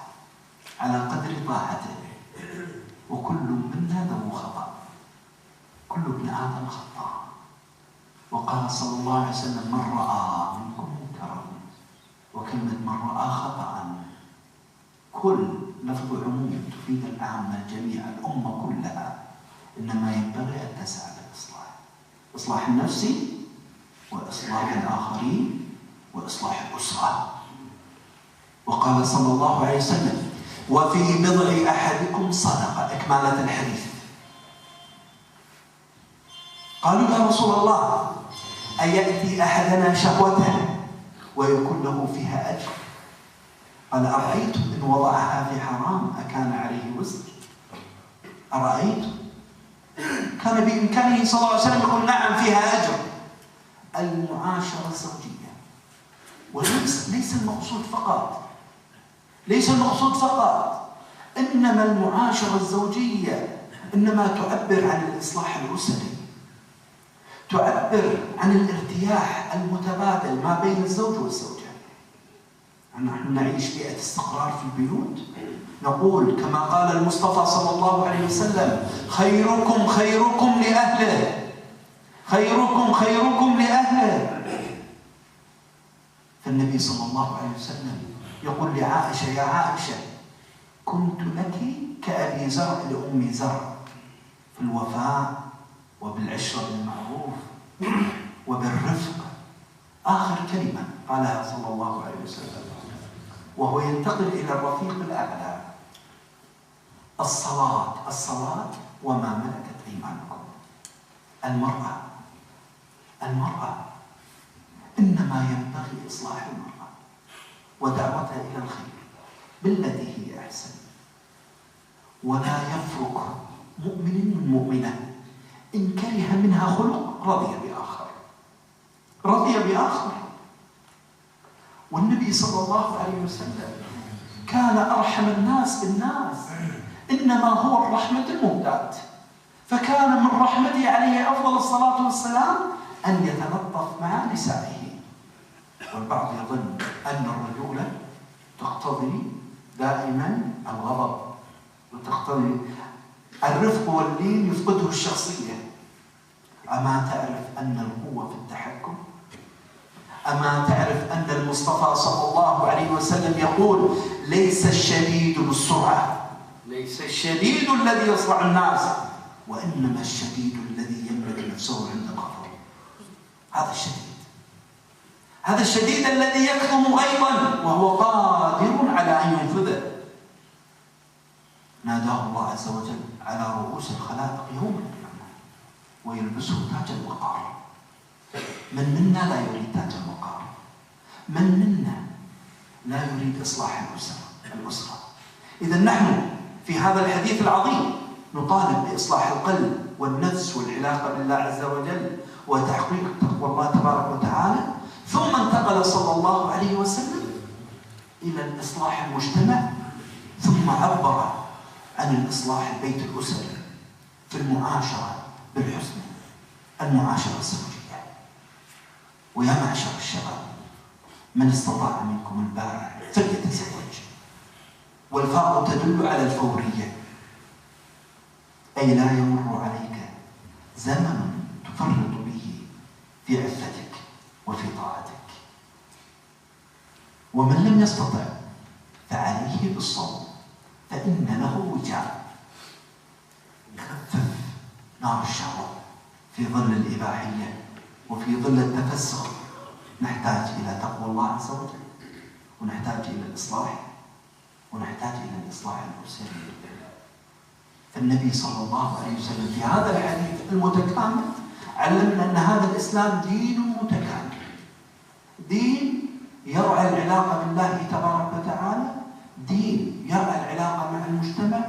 على قدر طاعته. وكل منا له خطأ، كل ابن آدم خطاء. وقال صلى الله عليه وسلم: من رأى منكم منكرا، وكلمة من رأى خطأ كل لفظ عموم تفيد العامة الجميع الأمة كلها. إنما ينبغي أن تسعى للإصلاح، إصلاح النفسي وإصلاح الآخرين وإصلاح الأسرة. وقال صلى الله عليه وسلم: وفي بضع أحدكم صدقة. إكمالة الحديث. قالوا: يا رسول الله، أيأتي أحدنا شهوته ويكون له فيها أجر؟ قال: أرأيتم إن وضعها في حرام أكان عليه وزر؟ أرأيتم؟ كان بإمكانه صلى الله عليه وسلم يقول: نعم فيها أجر. المعاشرة الزوجية، وليس المقصود فقط إنما المعاشرة الزوجية إنما تعبر عن الإصلاح الأسري، تعبر عن الارتياح المتبادل ما بين الزوج والزوجة. نحن نعيش بيئة استقرار في البيوت، نقول كما قال المصطفى صلى الله عليه وسلم: خيركم خيركم لأهله، خيركم خيركم لأهله. فالنبي صلى الله عليه وسلم يقول لعائشة: يا عائشة، كنت لك كأبي زرع لأمي زرع في الوفاء وبالعشرة بالمعروف وبالرفق. آخر كلمة قالها صلى الله عليه وسلم وهو ينتقل إلى الرفيق الأعلى: الصلاة وما ملكت أيمانكم. المرأة إنما ينبغي إصلاح المرأة ودعوتها إلى الخير بالتي هي أحسن، ولا يفرق مؤمن من مؤمنة إن كره منها خلق رضي بآخر. والنبي صلى الله عليه وسلم كان أرحم الناس بالناس، إنما هو الرحمة المهداة، فكان من رحمته عليه أفضل الصلاة والسلام أن يتلطف مع نسائه. والبعض يظن أن الرجولة تقتضي دائما الغضب، وتقتضي الرفق واللين يفقده الشخصية. أما تعرف أن القوة في التحكم؟ أما تعرف أن المصطفى صلى الله عليه وسلم يقول: ليس الشديد بالسرعة، ليس الشديد الذي يصرع الناس، وإنما الشديد الذي يملك نفسه عند الغضب. هذا الشديد الذي يكظم غيظا وهو قادر على أن ينفذه. ناداه الله عز وجل على رؤوس الخلائق يوم القيامة ويلبسه تاج الوقار. من منا لا يريد تاج الوقار؟ من منا لا يريد إصلاح الأسرة؟ إذا نحن في هذا الحديث العظيم نطالب بإصلاح القلب والنفس والعلاقة بالله عز وجل وتحقيق تقوى الله تبارك وتعالى. ثم انتقل صلى الله عليه وسلم إلى الإصلاح المجتمع، ثم عبر عن الإصلاح البيت الأسري في المعاشرة بالحسن، المعاشرة الزوجية. ويا معشر الشباب، من استطاع منكم الباء فليتزوج. والفاء تدل على الفورية، أي لا يمر عليك زمن تفرط به في عفتك وفي طاعتك. ومن لم يستطع فعليه بالصوم، فإن له وجاء يخفف نار الشهوة في ظل الإباحية وفي ظل التفسخ. نحتاج إلى تقوى الله عز وجل، ونحتاج إلى الإصلاح، ونحتاج إلى الإصلاح الأسري. فالنبي صلى الله عليه وسلم في هذا الحديث المتكامل علمنا أن هذا الإسلام دين متكامل، دين يرعى العلاقة بالله تبارك وتعالى، دين يرعى العلاقة مع المجتمع،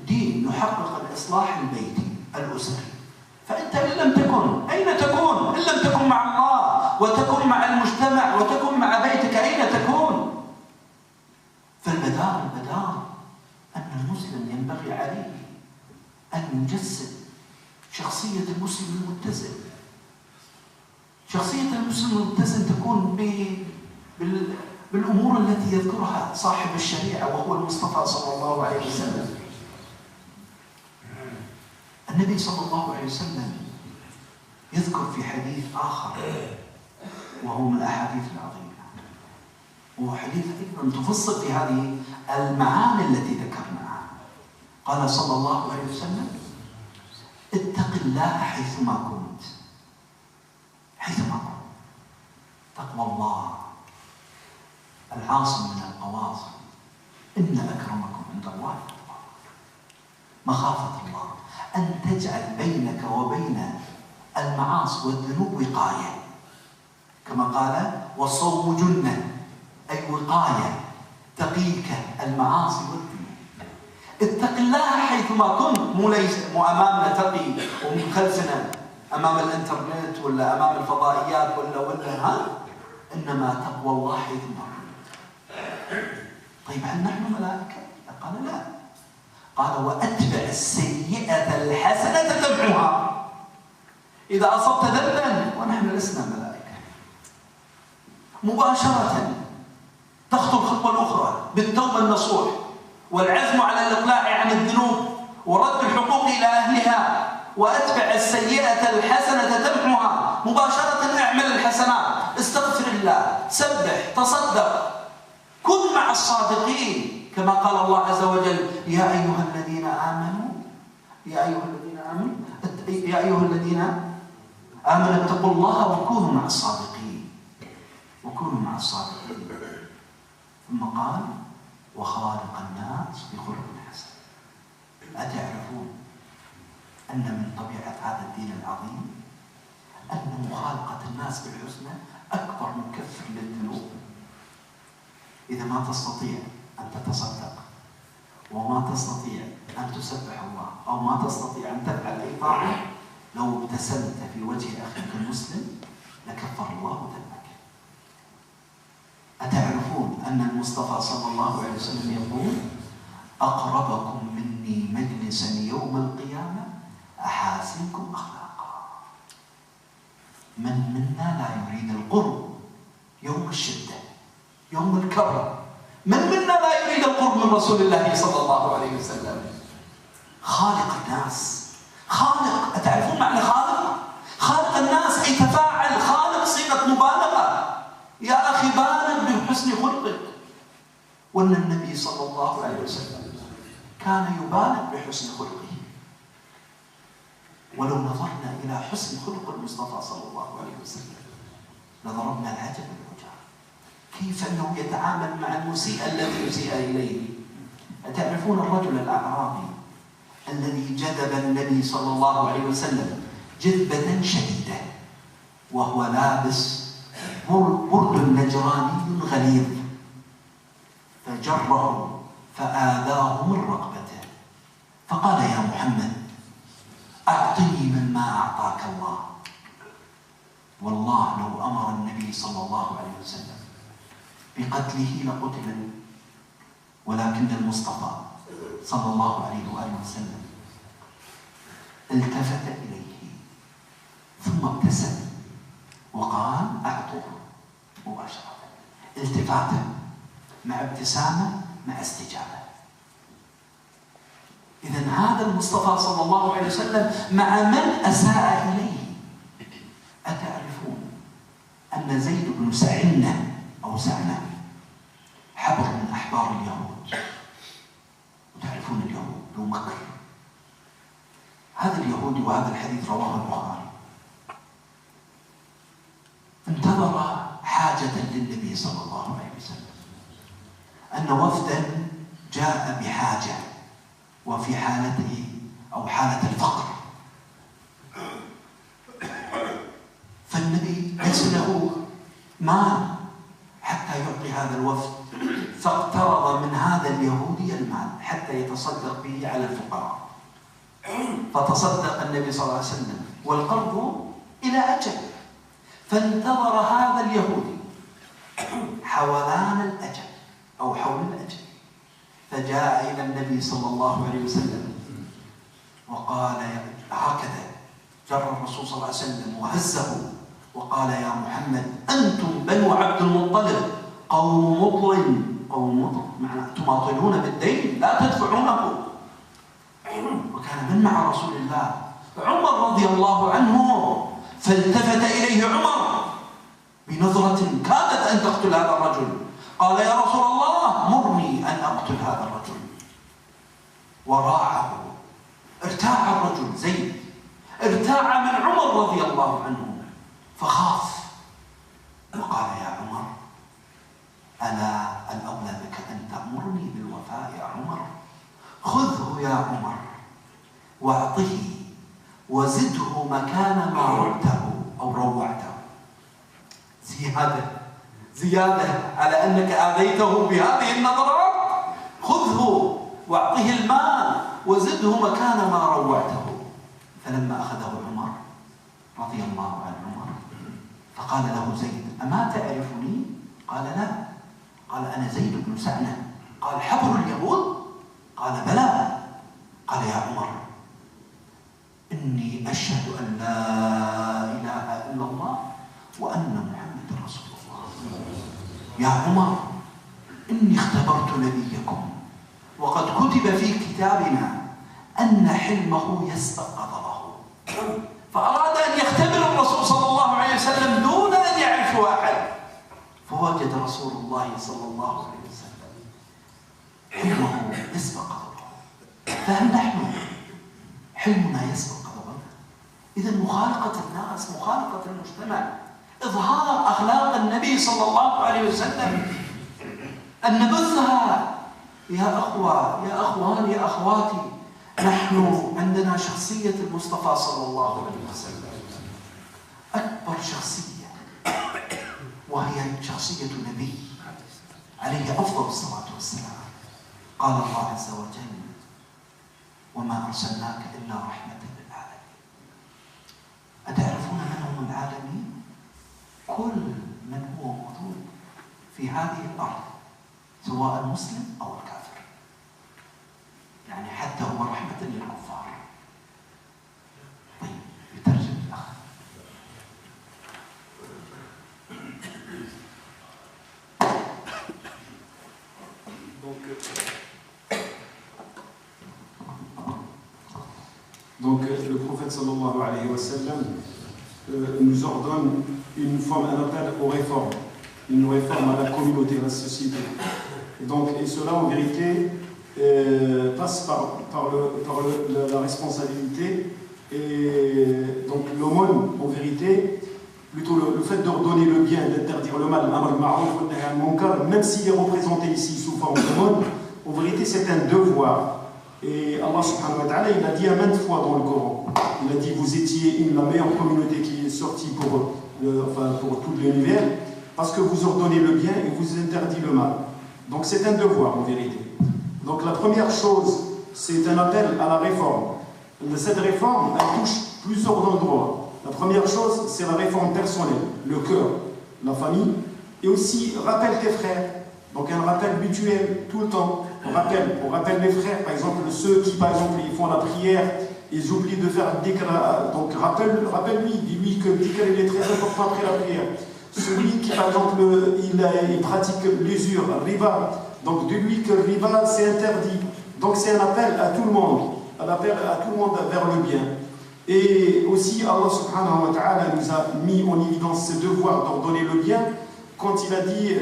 دين يحقق الإصلاح البيتي الأسري. فأنت إن لم تكن أين تكون؟ إن لم تكن مع الله وتكن مع المجتمع وتكن مع بيتك أين تكون؟ فالبدار أن المسلم ينبغي عليه أن يجسد شخصية المسلم المتزن. شخصية المسلم المتزن تكون بالأمور التي يذكرها صاحب الشريعة وهو المصطفى صلى الله عليه وسلم. النبي صلى الله عليه وسلم يذكر في حديث آخر وهو من الأحاديث العظيمة، وهو حديث أيضا تفصل في هذه المعاني التي ذكرناها. قال صلى الله عليه وسلم: اتق الله حيثما كنت. تقوى الله العاصم من القواصم، إن أكرمكم عند الله أتقاكم. مخافة الله أن تجعل بينك وبين المعاصي والذنوب وقاية، كما قال: والصوم جنة، أي وقاية تقيك المعاصي والذنوب. اتق الله حيثما كنت، مو أمامنا تقي ومن خلفنا أمام الإنترنت ولا أمام الفضائيات ولا إنما تقوى الله حيثما كنت. طيب هل نحن ملائكة؟ قال لا، قال وأتبع السيئة الحسنة تمحوها. إذا أصبت ذنبا، ونحن لسنا ملائكة، مباشرة تخطو الخطوة الأخرى بالتوبة النصوح والعزم على الإقلاع عن الذنوب ورد الحقوق إلى أهلها. وأتبع السيئة الحسنة تمحوها، مباشرة اعمل الحسنات، استغفر الله، سبح، تصدق، كن مع الصادقين، كما قال الله عز وجل يا أيها الذين آمنوا اتقوا الله وكونوا مع الصادقين، وكونوا مع الصادقين. ثم قال وخالق الناس بخلق حسن. أتعرفون أن من طبيعة هذا الدين العظيم أن مخالقة الناس بالحسنى أكبر مكفر للذنوب. إذا ما تستطيع أن تتصدق، وما تستطيع أن تسبح الله، أو ما تستطيع أن تفعل أي طاعة، لو ابتسمت في وجه أخيك المسلم لكفر الله ذنبك. أتعرفون أن المصطفى صلى الله عليه وسلم يقول أقربكم مني مجلسا يوم القيامة أحاسنكم أخلاقا. من منا لا يريد القرب يوم الشدة، يوم الكرب؟ من منا لا يريد القرب من رسول الله صلى الله عليه وسلم؟ خالق الناس، خالق. أتعرفون معنى خالق؟ خالق الناس أي تفاعل. خالق صيغة مبالغة. يا أخي بالغ بحسن خلقك. وأن النبي صلى الله عليه وسلم كان يبالغ بحسن خلقه. ولو نظرنا إلى حسن خلق المصطفى صلى الله عليه وسلم لضربنا العجب والعجاب. كيف أنه يتعامل مع المسيء الذي يسيء إليه. أتعرفون الرجل الأعرابي الذي جذب النبي صلى الله عليه وسلم جذبة شديدة وهو لابس برد نجراني غليظ، فجره فآذاه من رقبته، فقال يا محمد أعطني مما أعطاك الله. والله لو أمر النبي صلى الله عليه وسلم بقتله لقتل، ولكن المصطفى صلى الله عليه وآله وسلم التفت إليه ثم ابتسم وقال أعطوه مباشرة. التفاته مع ابتسامة مع استجابة. إذن هذا المصطفى صلى الله عليه وسلم مع من أساء إليه. أتعرفون أن زيد بن سعنة أو سعنة حبر من أحبار اليهود. وتعرفون اليهود ذو مكر. هذا اليهودي، وهذا الحديث رواه البخاري، انتظر حاجة للنبي صلى الله عليه وسلم، أن وفدا جاء بحاجة وفي حالته أو حالة الفقر، فالنبي ليس له مال حتى يعطي هذا الوفد، فاقترض من هذا اليهودي المال حتى يتصدق به على الفقراء. فتصدق النبي صلى الله عليه وسلم والقرض إلى أجل، فانتظر هذا اليهودي حولان الأجل أو حول الأجل، فجاء إلى النبي صلى الله عليه وسلم وقال هكذا، جر الرسول صلى الله عليه وسلم وهزه وقال يا محمد أنتم بنو عبد المطلب قوم مطل معنى تماطلون بالدين لا تدفعونه. وكان من مع رسول الله عمر رضي الله عنه، فالتفت إليه عمر بنظرة كادت أن تقتل هذا الرجل، قال يا رسول الله مرني أن أقتل هذا الرجل. وراعه، ارتاع الرجل زيد، ارتاع من عمر رضي الله عنه فخاف وقال يا عمر ألا الأولى بك أن تأمرني بالوفاء يا عمر؟ خذه يا عمر واعطه وزده مكان ما ربته أو روعته، زيادة على أنك آذيته بهذه النظرات، خذه واعطه المال وزده مكان ما روعته. فلما أخذه عمر رضي الله عن عمر فقال له زيد أما تعرفني؟ قال لا. قال أنا زيد بن سعنة. قال حبر اليهود؟ قال بلى. قال يا عمر إني أشهد أن لا إله إلا الله وأن محمد رسول الله. يا عمر إني اختبرت نبيكم وقد كتب في كتابنا أن حلمه يسبق غضبه. فأراد أن يختبر الرسول صلى الله عليه وسلم دون أن يعرف أحد، فوجد رسول الله صلى الله عليه وسلم حلمه يسبق غضبه. فهل نحن حلمنا يسبق غضبنا؟ إذا مخالقة الناس، مخالقة المجتمع، إظهار أخلاق النبي صلى الله عليه وسلم، أن نبثها. يا أخوة، يا أخوان، يا أخواتي، نحن عندنا شخصية المصطفى صلى الله عليه وسلم، أكبر شخصية، وهي شخصية نبي عليه أفضل الصلاة والسلام. قال الله عز وجل: وما أرسلناك إلا رحمة للعالمين. أتعرفون من هم العالمين؟ كل من هو موجود في هذه الأرض، سواء المسلم أو الكافر، يعني حتى هو رحمة للكفار. طيب، يترجم الأخ. Donc le prophète sallallahu alayhi wa sallam nous ordonne un appel aux réformes, une réforme à la communauté, à la société. Et cela en vérité passe par la responsabilité, et donc l'aumône en vérité, plutôt le fait d'ordonner le bien, d'interdire le mal, même s'il est représenté ici sous forme d'aumône, en vérité c'est un devoir. Et Allah subhanahu wa ta'ala, il a dit à maintes fois dans le Coran, il a dit: vous étiez la meilleure communauté qui est sortie pour tout l'univers, parce que vous ordonnez le bien et vous interdisez le mal. Donc c'est un devoir en vérité. Donc la première chose, c'est un appel à la réforme. Cette réforme, elle touche plusieurs endroits. La première chose, c'est la réforme personnelle, le cœur, la famille, et aussi rappelle tes frères. Donc un rappel mutuel tout le temps. On rappelle les frères, par exemple ceux qui par exemple ils font la prière, ils oublient de faire le dhikr, donc rappelle-lui, dis-lui que le dhikr il est très important après la prière. Celui qui par exemple il pratique l'usure, le riba, donc dis-lui que le riba c'est interdit. Donc c'est un appel à tout le monde, un appel à tout le monde vers le bien. Et aussi Allah subhanahu wa ta'ala nous a mis en évidence ce devoir d'ordonner le bien quand il a dit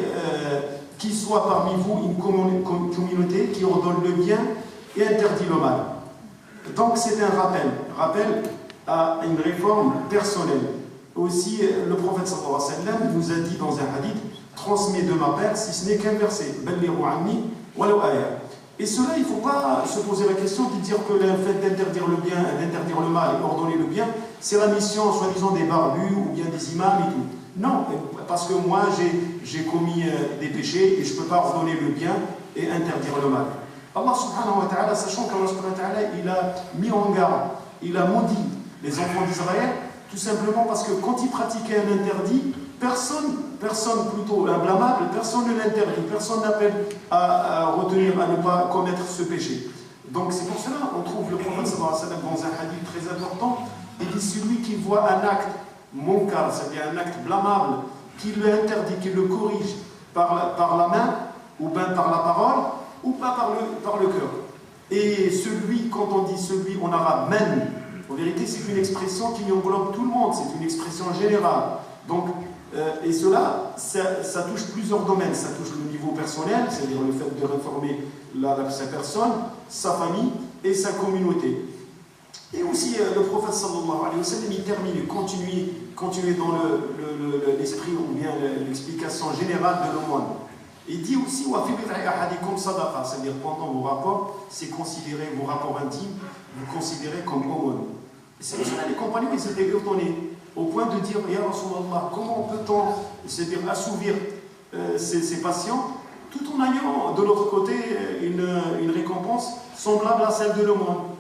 qu'il soit parmi vous une communauté qui ordonne le bien et interdit le mal. Donc c'est un rappel à une réforme personnelle. Aussi le prophète sallallahu alayhi wa sallam nous a dit dans un hadith: transmets de ma part si ce n'est qu'un verset. Et cela, il ne faut pas se poser la question de dire que le fait d'interdire le bien, d'interdire le mal et ordonner le bien, c'est la mission soi-disant des barbus ou bien des imams et tout. Non, parce que moi j'ai commis des péchés et je ne peux pas ordonner le bien et interdire le mal. Allah subhanahu wa ta'ala, sachant qu'Allah subhanahu wa ta'ala, il a mis en garde, il a maudit les enfants d'Israël, tout simplement parce que quand ils pratiquaient un interdit, personne plutôt un blâmable, personne ne l'interdit, personne n'appelle à retenir, à ne pas commettre ce péché. Donc c'est pour cela qu'on trouve le prophète sallallahu alayhi wa sallam dans un hadith très important, il dit: celui qui voit un acte munkar, c'est-à-dire un acte blâmable, qui le interdit, qui le corrige par la main, ou bien par la parole, ou pas par le cœur. Et celui, quand on dit celui en arabe, men, en vérité c'est une expression qui englobe tout le monde, c'est une expression générale. Donc, et cela, ça touche plusieurs domaines. Ça touche le niveau personnel, c'est-à-dire le fait de réformer sa personne, sa famille et sa communauté. Et aussi, le prophète sallallahu alayhi wa sallam, il termine, continue dans l'esprit ou bien l'explication générale de l'aumône. Il dit aussi: c'est-à-dire pendant vos rapports, c'est considéré, vos rapports intimes, vous considérez comme aumône. C'est pour cela les compagnons, ils étaient étonnés, au point de dire: Ya Rasulallah, comment peut-on, c'est-à-dire assouvir ces patients, tout en ayant de l'autre côté une récompense semblable à celle de l'aumône?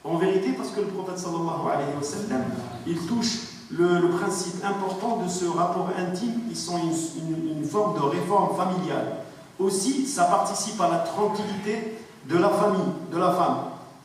En vérité, parce que le prophète sallallahu alayhi wa sallam, il touche le principe important de ce rapport intime, ils sont une forme de réforme familiale. Aussi, ça participe à la tranquillité de la famille, de la femme.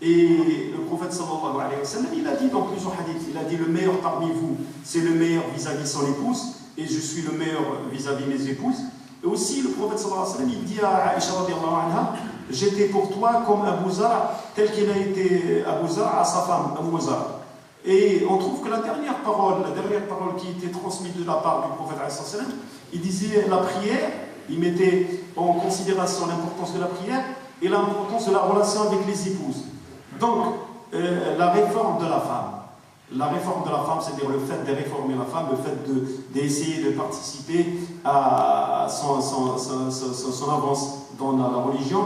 Et le prophète sallallahu alayhi wa sallam, il a dit dans plusieurs hadiths, il a dit le meilleur parmi vous, c'est le meilleur vis-à-vis son épouse, et je suis le meilleur vis-à-vis mes épouses. Et aussi le prophète sallallahu alayhi wa sallam, il dit à Aïcha radiallahu anha, j'étais pour toi comme Abu Zar, tel qu'il a été Abu Zar à sa femme, Abu Zar. Et on trouve que la dernière parole qui était transmise de la part du prophète alayhi wa sallam, il disait la prière, il mettait en considération l'importance de la prière et l'importance de la relation avec les épouses. Donc, la réforme de la femme, c'est-à-dire le fait de réformer la femme, le fait d'essayer de participer à son avance dans la religion,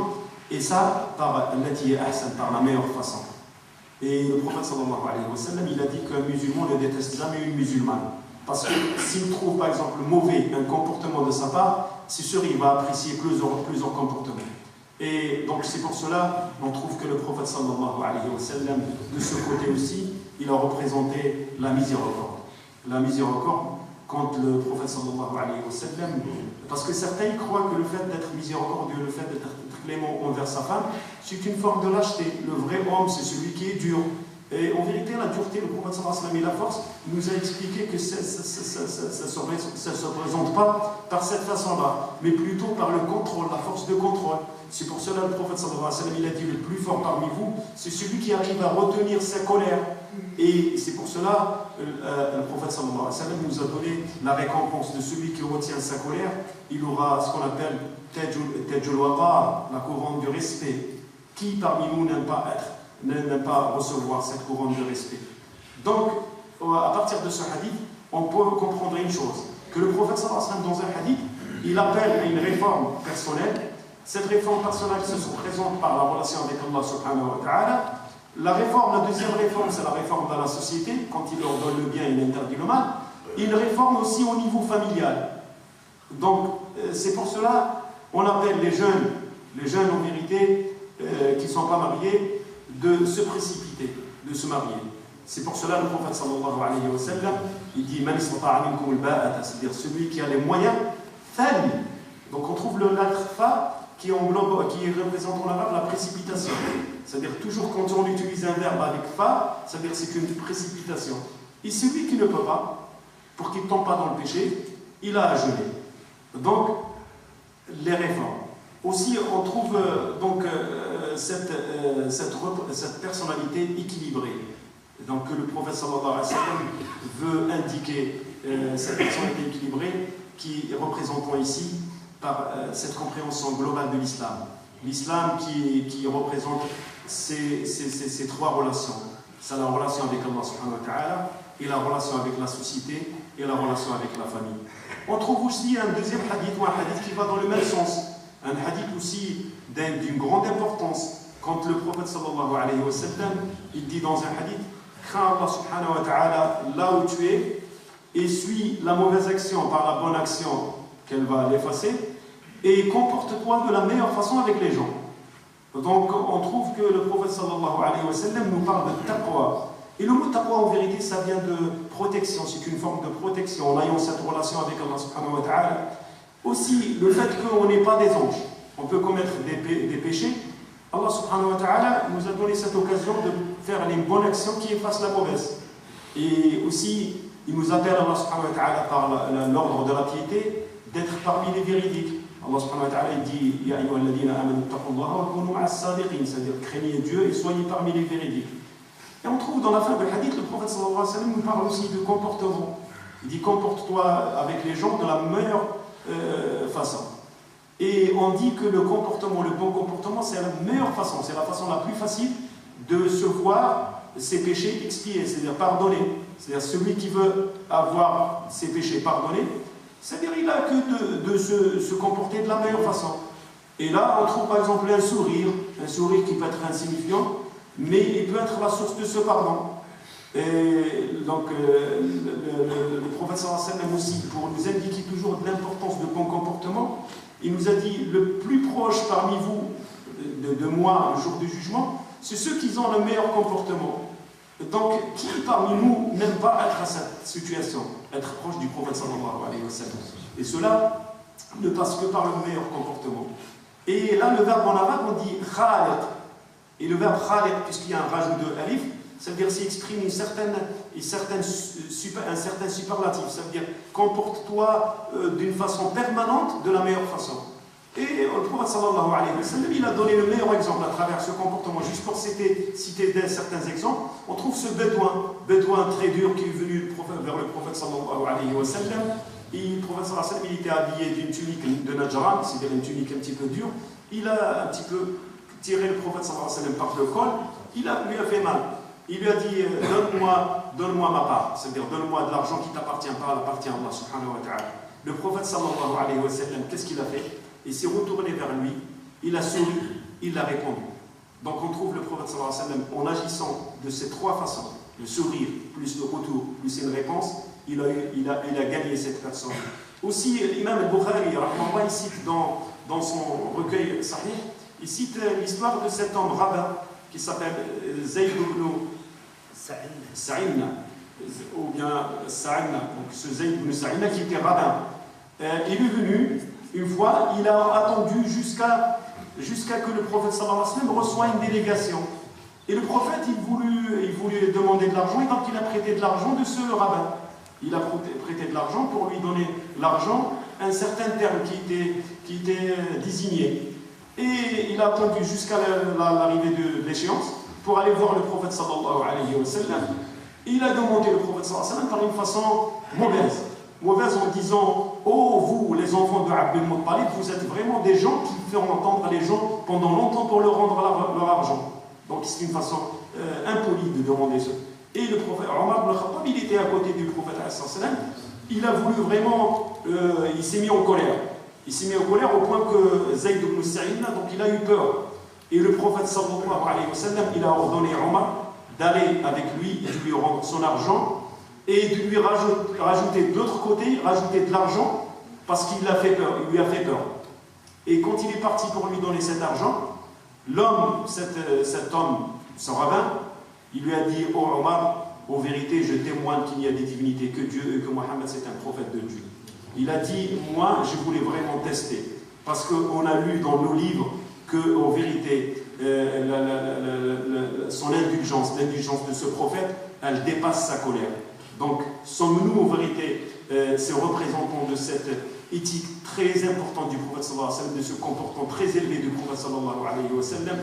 et ça par la meilleure façon. Et le prophète sallallahu alayhi wa sallam, il a dit qu'un musulman ne déteste jamais une musulmane. Parce que s'il trouve par exemple mauvais un comportement de sa part, c'est sûr il va apprécier plusieurs comportements. Et donc c'est pour cela qu'on trouve que le prophète sallallahu alayhi wa sallam, de ce côté aussi, il a représenté la miséricorde. La miséricorde contre le prophète sallallahu alayhi wa sallam, parce que certains croient que le fait d'être miséricordieux, le fait d'être clément envers sa femme, c'est une forme de lâcheté. Le vrai homme, c'est celui qui est dur. Et en vérité, la dureté, le prophète sallallahu alayhi wa sallam et la force, nous a expliqué que ça ne se présente pas par cette façon-là, mais plutôt par le contrôle, la force de contrôle. C'est pour cela que le prophète sallallahu alayhi wa sallam, il a dit le plus fort parmi vous, c'est celui qui arrive à retenir sa colère. Et c'est pour cela que le prophète sallallahu alayhi wa sallam nous a donné la récompense de celui qui retient sa colère. Il aura ce qu'on appelle Tajul Waqar, la couronne du respect. Qui parmi nous n'aime pas recevoir cette couronne de respect? Donc, à partir de ce hadith, on peut comprendre une chose, que le prophète sallallahu alayhi wa sallam, dans un hadith, il appelle à une réforme personnelle. Cette réforme personnelle se présente par la relation avec Allah subhanahu wa ta'ala. La deuxième réforme, c'est la réforme dans la société. Quand il leur donne le bien, il interdit le mal. Il réforme aussi au niveau familial. Donc, c'est pour cela qu'on appelle les jeunes en vérité, qui ne sont pas mariés, de se précipiter, de se marier. C'est pour cela que le prophète sallallahu alayhi wa sallam, il dit Man istata'a minkum al-ba'ata, c'est-à-dire celui qui a les moyens, fal. Donc on trouve le lettre fa qui représente en arabe la précipitation. C'est-à-dire toujours quand on utilise un verbe avec fa, c'est-à-dire c'est une précipitation. Et celui qui ne peut pas, pour qu'il ne tombe pas dans le péché, il a à jeûner. Donc, les réformes. Aussi, on trouve cette personnalité équilibrée. Donc, que le prophète sallallahu alayhi wa sallam veut indiquer cette personnalité équilibrée qui est représentée ici par cette compréhension globale de l'islam. L'islam qui représente ces trois relations. C'est la relation avec Allah subhanahu wa ta'ala, et la relation avec la société, et la relation avec la famille. On trouve aussi un deuxième hadith, ou un hadith qui va dans le même sens. Un hadith aussi d'une grande importance. Quand le prophète sallallahu alayhi wa sallam, il dit dans un hadith, crains Allah subhanahu wa ta'ala là où tu es, et suis la mauvaise action par la bonne action qu'elle va l'effacer, et comporte-toi de la meilleure façon avec les gens. Donc on trouve que le prophète sallallahu alayhi wa sallam nous parle de taqwa. Et le mot taqwa en vérité ça vient de protection, c'est une forme de protection en ayant cette relation avec Allah subhanahu wa ta'ala. Aussi le fait qu'on n'est pas des anges, on peut commettre des péchés. Allah subhanahu wa ta'ala nous a donné cette occasion de faire les bonnes actions qui effacent la mauvaise. Et aussi il nous appelle Allah subhanahu wa ta'ala par l'ordre de la piété d'être parmi les véridiques. Allah subhanahu wa ta'ala dit Ya ayyuhalladhina amanu taqullaha wa kunu ma'as sadiqin, c'est-à-dire craignez Dieu et soyez parmi les véridiques. Et on trouve dans la fin du hadith, le prophète sallallahu alayhi wa sallam nous parle aussi de comportement. Il dit comporte-toi avec les gens de la meilleure façon. Et on dit que le comportement, le bon comportement, c'est la meilleure façon, c'est la façon la plus facile de se voir ses péchés expiés, c'est-à-dire pardonnés. C'est-à-dire celui qui veut avoir ses péchés pardonnés, c'est-à-dire il n'a que de se comporter de la meilleure façon. Et là, on trouve par exemple un sourire qui peut être insignifiant, mais il peut être la source de ce pardon. Et donc, le prophète sallallahu alayhi wa sallam aussi, pour nous indiquer toujours de l'importance de bon comportement, il nous a dit le plus proche parmi vous de moi le jour du jugement, c'est ceux qui ont le meilleur comportement. Donc, qui parmi nous n'aime pas être à cette situation, être proche du prophète sallallahu alayhi wa sallam? Et cela ne passe que par le meilleur comportement. Et là, le verbe en arabe, on dit khaliq. Et le verbe khaliq, puisqu'il y a un rajout de alif, ça veut dire qu'il exprime un certain superlatif. Ça veut dire comporte-toi d'une façon permanente, de la meilleure façon. Et le prophète sallallahu alayhi wa sallam, il a donné le meilleur exemple à travers ce comportement. Juste pour citer certains exemples, on trouve ce bédouin très dur qui est venu vers le prophète sallallahu alayhi wa sallam. Et le prophète sallallahu alayhi wa sallam, il était habillé d'une tunique de Najran, c'est-à-dire une tunique un petit peu dure. Il a un petit peu tiré le prophète sallallahu alayhi wa sallam par le col, lui a fait mal. Il lui a dit donne-moi ma part, c'est-à-dire donne-moi de l'argent qui t'appartient pas, appartient à Allah subhanahu wa ta'ala. Le prophète sallallahu alayhi wa sallam, qu'est-ce qu'il a fait? Il s'est retourné vers lui, il a souri, il a répondu. Donc on trouve le prophète sallallahu alayhi wa sallam en agissant de ces trois façons, le sourire, plus le retour, plus une réponse, il a gagné cette personne. Aussi, l'imam al-Bukhari, il cite dans son recueil Sahih, il cite l'histoire de cet homme rabbin qui s'appelle Zayd ibn Sa'inna, ou bien Sa'inna, donc ce Zayd ibn Sa'inna qui était rabbin. Il est venu, une fois, il a attendu jusqu'à que le prophète sallallahu alayhi wa sallam reçoive une délégation. Et le prophète, il voulait demander de l'argent, et donc il a prêté de l'argent de ce rabbin. Il a prêté de l'argent pour lui donner l'argent, un certain terme qui était désigné. Et il a attendu jusqu'à l'arrivée de l'échéance pour aller voir le prophète sallallahu alayhi wa sallam. Et il a demandé le prophète sallallahu alayhi wa sallam par une façon mauvaise en disant « Oh, vous, les enfants de Abdul Muttalib, vous êtes vraiment des gens qui feront entendre les gens pendant longtemps pour leur rendre leur argent. » Donc c'est une façon impolie de demander ça. Et le prophète Omar ibn Khattab, il était à côté du prophète sallallahu alayhi wa sallam. Il a voulu vraiment, il s'est mis en colère. Il s'est mis en colère au point que Zayd ibn Sa'inna, donc il a eu peur. Et le prophète sallallahu alayhi wa sallam, il a ordonné à Omar d'aller avec lui et de lui rendre son argent et de lui rajouter de l'autre côté, rajouter de l'argent parce qu'il lui a fait peur. Et quand il est parti pour lui donner cet argent, cet homme, son rabbin, il lui a dit « Oh Omar, en vérité, je témoigne qu'il y a des divinités que Dieu et que Mohammed c'est un prophète de Dieu. » Il a dit « Moi, je voulais vraiment tester. Parce qu'on a lu dans nos livres qu'en vérité, son indulgence, l'indulgence de ce prophète, elle dépasse sa colère. Donc, sommes-nous en vérité ces représentants de cette éthique très importante du prophète sallallahu alayhi wa sallam, de ce comportement très élevé du prophète sallallahu alayhi wa sallam?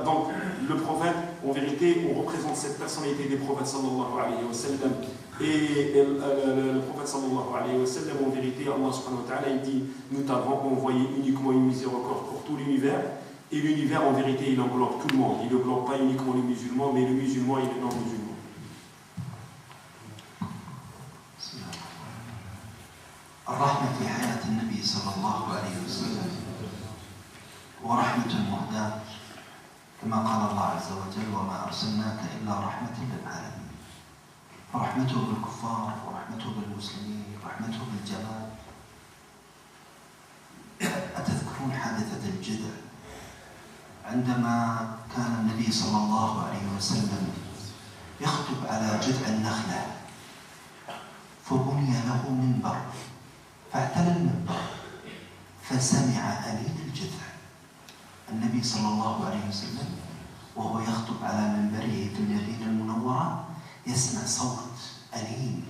Donc, le prophète, en vérité, on représente cette personnalité des prophètes sallallahu alayhi wa sallam. Et le prophète sallallahu alayhi wa sallam, en vérité, Allah subhanahu wa ta'ala, il dit « Nous t'avons envoyé uniquement une miséricorde pour tout l'univers. » Et l'univers, en vérité, il englobe tout le monde. Il n'englobe pas uniquement les musulmans, mais le musulman et le non-musulman. الرحمة في حياة النبي صلى الله عليه وسلم ورحمة مهداة كما قال الله عز وجل وما أرسلناك إلا رحمة للعالمين. فرحمته بالكفار ورحمته بالمسلمين ورحمته بالجمال. أتذكرون حادثة الجذع عندما كان النبي صلى الله عليه وسلم يخطب على جذع النخلة فبني له منبر فاعتلى المنبر فسمع أنين الجذع. النبي صلى الله عليه وسلم وهو يخطب على منبره في المدينة المنورة يسمع صوت أنين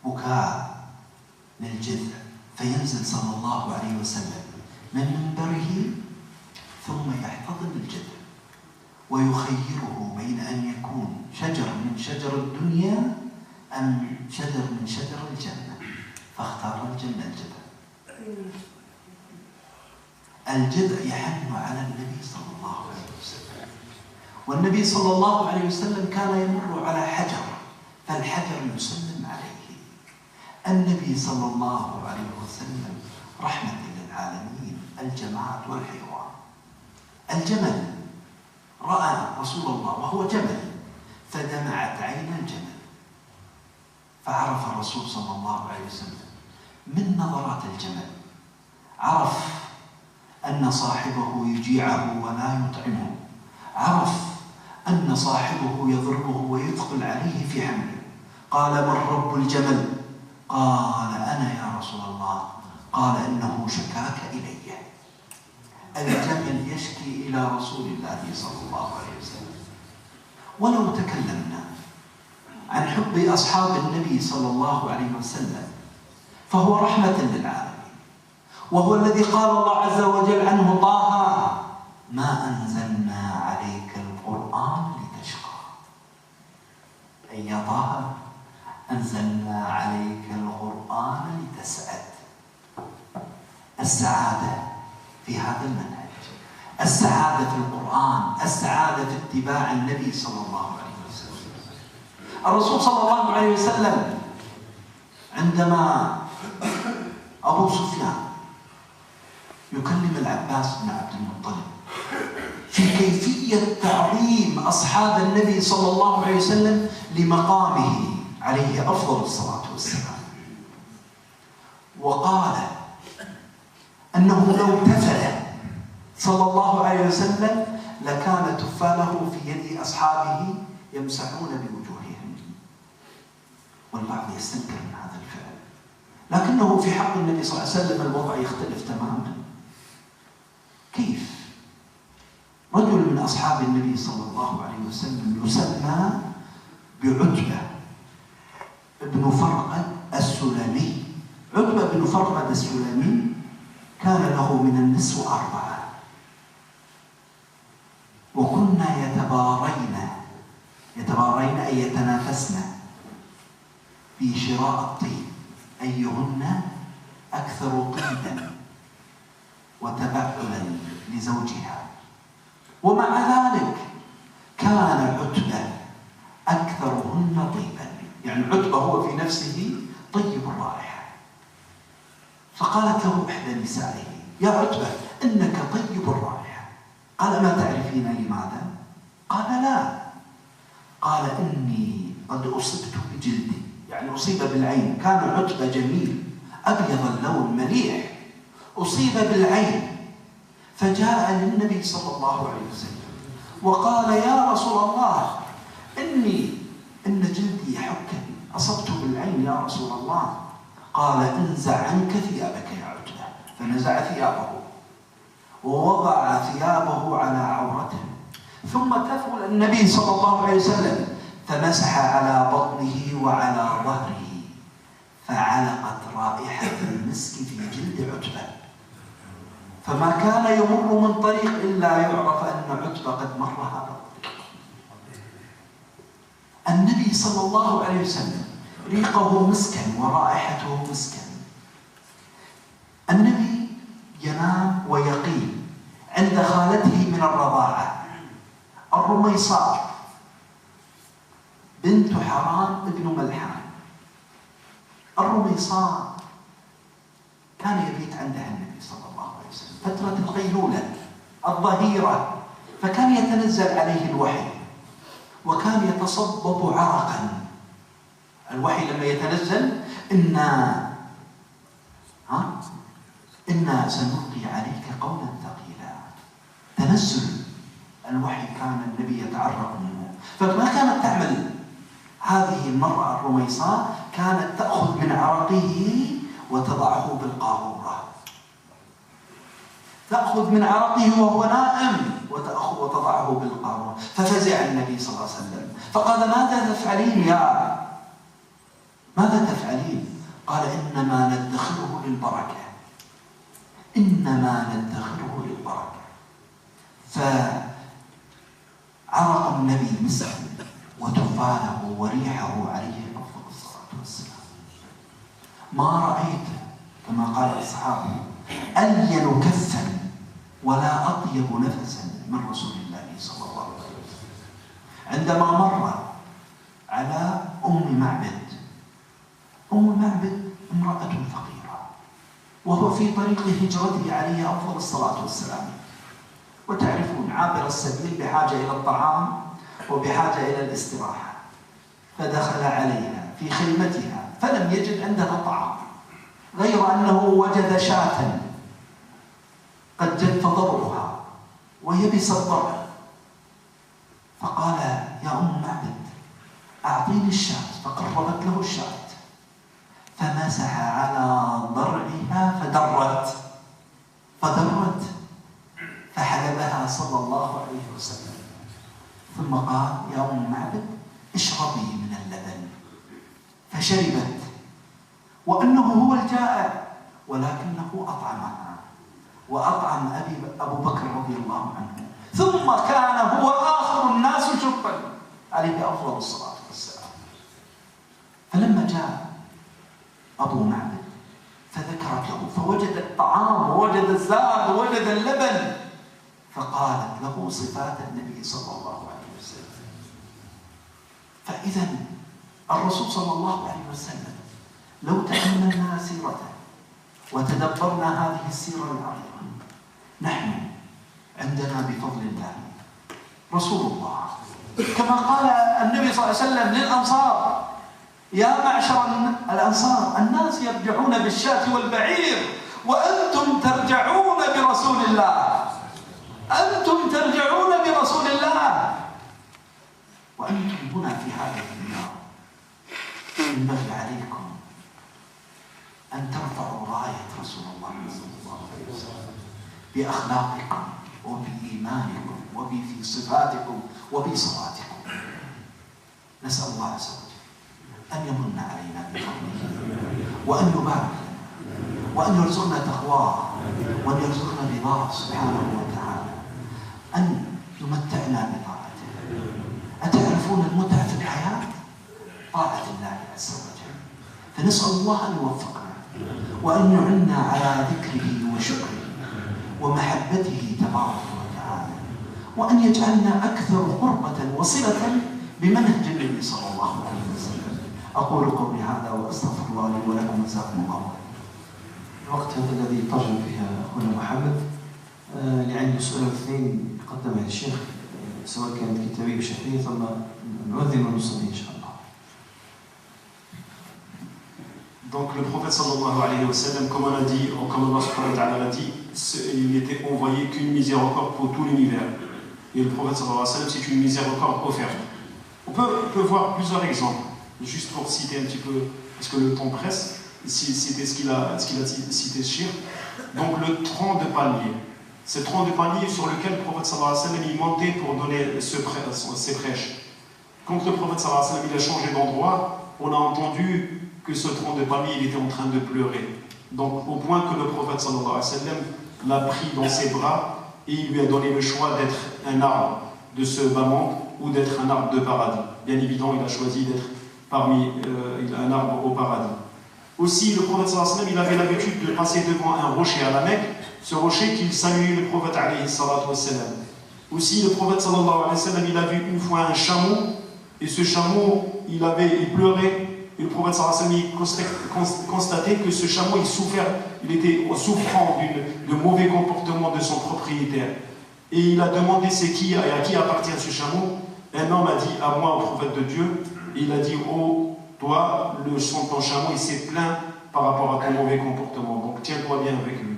بكاء للجذع فينزل صلى الله عليه وسلم من منبره ثم يحتضن الجذع ويخيره بين أن يكون شجر من شجر الدنيا أم شجر من شجر الجنة فاختار الجنة الجذع. الجذع يحن على النبي صلى الله عليه وسلم والنبي صلى الله عليه وسلم كان يمر على حجر فالحجر يسلم عليه. النبي صلى الله عليه وسلم رحمة للعالمين الجماعة والحيوان. الجمل رأى رسول الله وهو جمل فدمعت عين الجمل فعرف الرسول صلى الله عليه وسلم من نظرات الجمل عرف أن صاحبه يجيعه ولا يطعمه، عرف أن صاحبه يضربه ويثقل عليه في حمله. قال من رب الجمل؟ قال أنا يا رسول الله. قال إنه شكاك إلي. الجمل يشكي إلى رسول الله صلى الله عليه وسلم. ولو تكلمنا عن حب أصحاب النبي صلى الله عليه وسلم فهو رحمة للعالمين، وهو الذي قال الله عز وجل عنه: طه ما أنزلنا عليك القرآن لتشقى. أي يا طه أنزلنا عليك القرآن لتسعد. السعادة في هذا المنهج، السعادة في القرآن، السعادة في اتباع النبي صلى الله عليه وسلم. الرسول صلى الله عليه وسلم عندما أبو سفيان يكلم العباس بن عبد المطلب في كيفية تعظيم أصحاب النبي صلى الله عليه وسلم لمقامه عليه أفضل الصلاة والسلام، وقال أنه لو تفل صلى الله عليه وسلم لكان تفاله في يد أصحابه يمسحون بوجوههم، والبعض يستنكر من هذا الفعل، لكنه في حق النبي صلى الله عليه وسلم الوضع يختلف تماما. كيف رجل من أصحاب النبي صلى الله عليه وسلم يسمى بعتبة بن فرقد السلمي. عتبة بن فرقد السلمي كان له من النسوة 4، وكنا يتبارين أي يتنافسن في شراء الطيب، أيهن أكثر طيبا وتبعلا لزوجها. ومع ذلك كان عتبة أكثرهن طيبا، يعني عتبة هو في نفسه طيب الرائحة. فقالت له إحدى نسائه: يا عتبة إنك طيب الرائحة. قال: ما تعرفين لماذا؟ قال: لا. قال: إني قد أصبت بجلدي، يعني أصيب بالعين. كان عتبة جميل أبيض اللون مليح، أصيب بالعين، فجاء للنبي صلى الله عليه وسلم وقال: يا رسول الله إن جلدي يحكني، أصبت بالعين يا رسول الله. قال: انزع عنك ثيابك يا عتبة. فنزع ثيابه ووضع ثيابه على عورته، ثم تثول النبي صلى الله عليه وسلم فمسح على بطنه وعلى ظهره، فعلقت رائحة المسك في جلد عتبة، فما كان يمر من طريق إلا يعرف أن عتبة قد مر هذا الطريق. النبي صلى الله عليه وسلم ريقه مسكا ورائحته مسكا. النبي ينام ويقيم عند خالته من الرضاعة الرميصاء بنت حرام ابن ملحان. الرميصاء كان يبيت عندها النبي صلى الله عليه وسلم فترة القيلولة الظهيرة، فكان يتنزل عليه الوحي وكان يتصبب عرقا. الوحي لما يتنزل: إنا سنلقي عليك قولا ثقيلا. تنزل الوحي كان النبي يتعرق منه. فما كانت تعمل هذه المرأة الرميصاء؟ كانت تأخذ من عرقه وتضعه بالقارورة، تأخذ من عرقه وهو نائم وتضعه بالقارورة. ففزع النبي صلى الله عليه وسلم فقال: ماذا تفعلين؟ قال: إنما ندخره للبركة. فعرق النبي مسك وتفاله وريحه عليه أفضل الصلاة والسلام. ما رأيت كما قال الصحابة ألين كفا ولا أطيب نفسا من رسول الله صلى الله عليه وسلم. عندما مر على أم معبد امرأة فقيرة، وهو في طريق هجرته عليه أفضل الصلاة والسلام، وتعرفون عابر السبيل بحاجة إلى الطعام وبحاجة إلى الاستراحة، فدخل عليها في خيمتها فلم يجد عندها طعام، غير أنه وجد شاة قد جف ضرعها ويبس الضرع، فقال: يا أم معبد أعطيني الشاة، فقربت له الشاة فمسح على ضرعها فدرت ولكنه أطعمها وأطعم أبو بكر رضي الله عنه، ثم كان هو آخر الناس شربا عليه أفضل الصلاة والسلام. فلما جاء أبو معبد فذكرت له فوجد الطعام ووجد الزاد ووجد اللبن، فقالت له صفات النبي صلى الله عليه وسلم. فإذا الرسول صلى الله عليه وسلم لو تأملنا سيرته وتدبرنا هذه السيرة العظيمة، نحن عندنا بفضل الله رسول الله، كما قال النبي صلى الله عليه وسلم للأنصار: يا معشر الأنصار الناس يرجعون بالشاة والبعير وأنتم ترجعون برسول الله، أنتم ترجعون برسول الله، وأنتم هنا في هذه الديار. ينبغي عليكم أن ترفعوا راية رسول الله صلى الله عليه وسلم بأخلاقكم وبإيمانكم وفي صفاتكم وبصلاتكم. نسأل الله عز وجل أن يمن علينا بفضله وأن يبارك لنا وأن يرزقنا تقواه وأن يرزقنا رضاه سبحانه وتعالى، أن يمتعنا بطاعته. أتعرفون المتعة في الحياة؟ طاعة الله عز وجل. فنسأل الله أن يوفقنا وأن يعنا على ذكره وشكره ومحبته تبارك وتعالى، وأن يجعلنا أكثر قربة وصلة بمنهج النبي صلى الله عليه وسلم. أقول قولي هذا وأستغفر الله لي ولكم، جزاكم الله خيرا. الوقت هذا الذي ترجم فيها أخونا محمد اللي عنده سؤال اثنين يقدمها للشيخ، سواء كانت كتابية بشكلية، ثم نؤذن ونصلي إن شاء الله. Donc le prophète sallallahu alayhi wa sallam, comme on a dit, comme Allah subhanahu wa ta'ala l'a dit, il n'était envoyé qu'une miséricorde pour tout l'univers. Et le prophète sallallahu alayhi wa sallam, c'est une miséricorde offerte. On peut voir plusieurs exemples, juste pour citer un petit peu, parce que le temps presse, citer ce qu'il a cité Shir. Donc le tronc de palmier. Ce tronc de palmier sur lequel le prophète sallallahu alayhi wa sallam il montait pour donner ses prêches. Quand le prophète sallallahu alayhi wa sallam il a changé d'endroit, on a entendu que ce tronc de palmier il était en train de pleurer. Donc au point que le prophète sallallahu alayhi wa sallam l'a pris dans ses bras et il lui a donné le choix d'être un arbre de ce bas monde ou d'être un arbre de paradis. Bien évidemment, il a choisi d'être parmi un arbre au paradis. Aussi, le prophète sallallahu alayhi wa sallam il avait l'habitude de passer devant un rocher à la Mecque, ce rocher qu'il saluait le prophète alayhi salatu wa sallam. Aussi, le prophète sallallahu alayhi wa sallam il a vu une fois un chameau, et ce chameau il pleurait. Et le prophète sallallahu alayhi wa sallam constatait que ce chameau il était souffrant de mauvais comportement de son propriétaire. Et il a demandé c'est qui et à qui appartient ce chameau. Un homme a dit à moi, au prophète de Dieu, et il a dit oh toi, ton chameau il s'est plaint par rapport à ton mauvais comportement, donc tiens-toi bien avec lui.